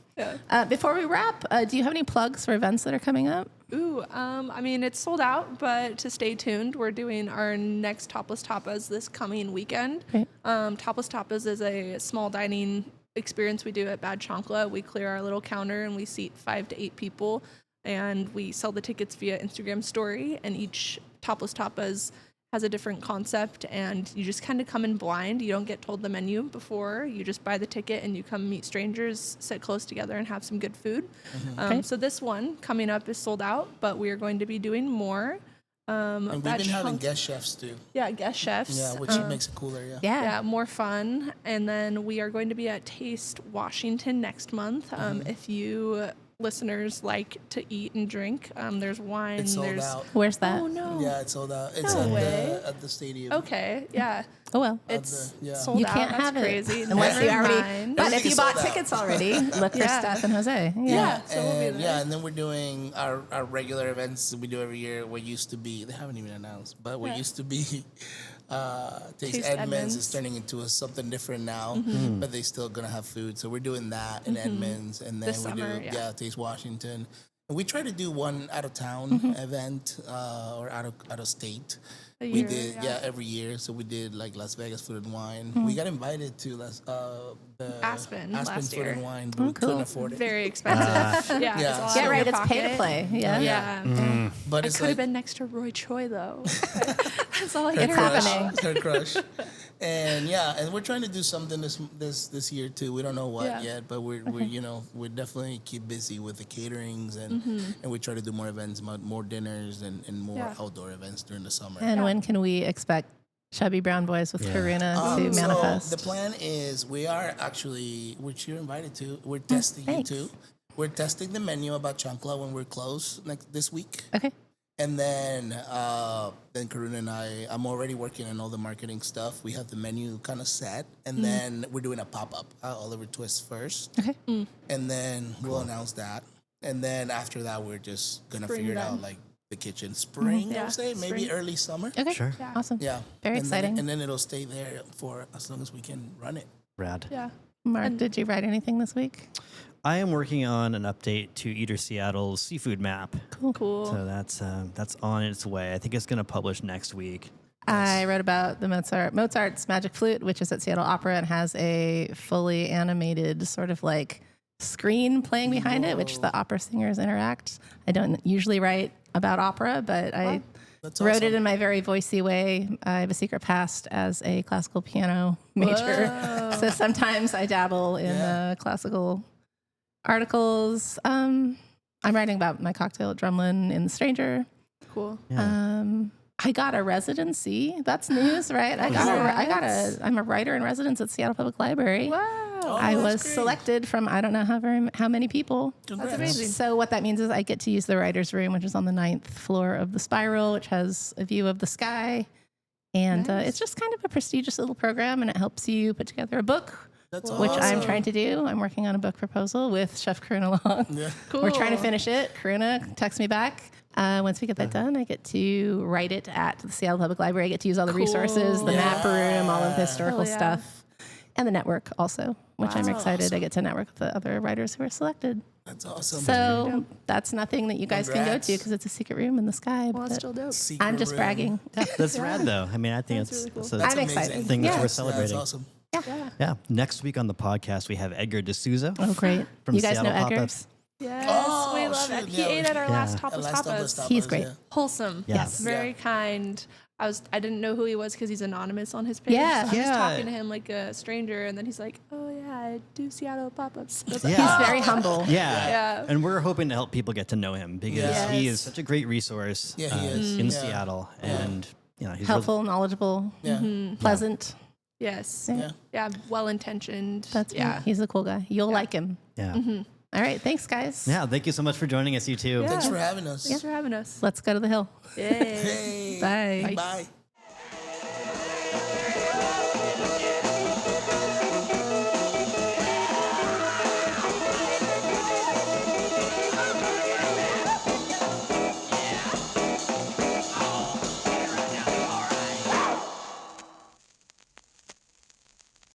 Before we wrap, do you have any plugs for events that are coming up? Ooh, I mean, it's sold out, but to stay tuned, we're doing our next Topless Tapas this coming weekend. Great. Topless Tapas is a small dining experience we do at Bad Chancla. We clear our little counter and we seat 5 to 8 people, and we sell the tickets via Instagram story, and each Topless Tapas has a different concept, and you just kind of come in blind. You don't get told the menu before. You just buy the ticket and you come meet strangers, sit close together, and have some good food. So this one coming up is sold out, but we are going to be doing more. And we've Bad been having Chancla- guest chefs too. Yeah, guest chefs. Yeah, which makes it cooler. Yeah. Yeah, more fun. And then we are going to be at Taste Washington next month. If you listeners like to eat and drink, there's wine. It's sold there's out. Where's that? Oh no. Yeah, it's sold out. It's No way. at the stadium. Okay. Yeah. Oh well. It's yeah. sold You out. can't That's have crazy. it unless you Never already. mind. But if Everything you is bought sold out. tickets already, look for Yeah. Stef and Jose. Yeah. So we'll be And, there. yeah, and then we're doing our regular events that we do every year. What used to be, they haven't even announced, but what used to be Taste Taste Edmonds Edmonds. is turning into something different now, but they still gonna have food. So we're doing that in Edmonds, and then This we summer, do yeah. Taste Washington. And we try to do one out of town event or out of state. A We year, did, yeah. every year. So we did like Las Vegas Food and Wine. We got invited to the Aspen last Food year. and Wine, but we couldn't afford it. Very expensive. Yeah. Yeah. It's all Yeah, Yeah, out of right. your It's pay to pocket. play. Yeah. Yeah. But I it's could have like been next to Roy Choi though. That's all I her get. crush, happening. her crush. And yeah, and we're trying to do something this year too. We don't know what Yeah. yet, but we're we definitely keep busy with the caterings and we try to do more events, more dinners and more Yeah. outdoor events during the summer. And when can we expect Chubby Brown Boys with Karuna to So manifest? the plan is which you're invited to. We're testing you thanks. too. We're testing the menu about Chancla when we're closed this week. Okay. And then Karuna and I'm already working on all the marketing stuff. We have the menu kind of set, and then we're doing a pop-up Oliver Twist first. Okay. And then we'll announce that. And then after that, we're just gonna Spring figure it then. out, like the kitchen spring. I Yeah, would say maybe spring. early summer. Okay. Sure. Yeah. Awesome. Yeah, Very And exciting. and then it'll stay there for as long as we can run it. Rad. Yeah. Mark, did you write anything this week? I am working on an update to Eater Seattle's seafood map. Cool. So that's on its way. I think it's going to publish next week. I wrote about the Mozart's Magic Flute, which is at Seattle Opera and has a fully animated sort of like screen playing behind it, which the opera singers interact. I don't usually write about opera, but I That's wrote awesome. it in my very voicey way. I have a secret past as a classical piano major. So sometimes I dabble in classical articles. I'm writing about my cocktail at Drumlin in The Stranger. Cool. I got a residency. That's news, right? I'm a writer in residence at Seattle Public Library. Wow. I that's was great. selected from I don't know how many people. Congrats. That's amazing. So what that means is I get to use the writer's room, which is on the 9th floor of the Spiral, which has a view of the sky. And it's just kind of a prestigious little program, and it helps you put together a book, That's which I'm awesome. trying to do. I'm working on a book proposal with Chef Karuna Long. Yeah. Cool. We're trying to finish it. Karuna texts me back. Once we get that done, I get to write it at the Seattle Public Library. I get to use all the resources, the map room, all of the historical Hell yeah. stuff, and the network also, which I'm Wow. excited. I get to network with the other writers who are selected. That's awesome. So that's nothing that you guys can go Congrats. to because it's a secret room in the sky. Well, that's but still dope. Secret I'm just room. bragging. That's rad, though. I mean, I think That's it's, really cool. it's a That's I'm amazing. excited. thing that Yeah. we're celebrating. That's awesome. Yeah. Next week on the podcast, we have Edgar D'Souza. Oh, great. From You guys know Seattle Edgar? Pop-Ups. Yes, Oh, we love shoot, it. He yeah, ate at our last yeah. Topless Last Tapas. Tapas, He's great. yeah. Wholesome. Yes. Very kind. I didn't know who he was because he's anonymous on his page. Yeah. So I'm just Yeah. talking to him like a stranger, and then he's like, "Oh yeah, I do Seattle pop-ups." I was like, Yeah. He's very humble. Yeah. Yeah. And we're hoping to help people get to know him because Yes. he is such a great resource Yeah, he is. in Yeah. Seattle. And, you know, he's Helpful, knowledgeable, Yeah. pleasant. Yes. Yeah. Yeah. Well-intentioned. That's yeah. He's a cool guy. You'll like him. Yeah. All right. Thanks, guys. Yeah. Thank you so much for joining us, you two. Yeah. Thanks for having us. Thanks for having us. Let's go to the hill. Yay. Hey. Bye. Bye.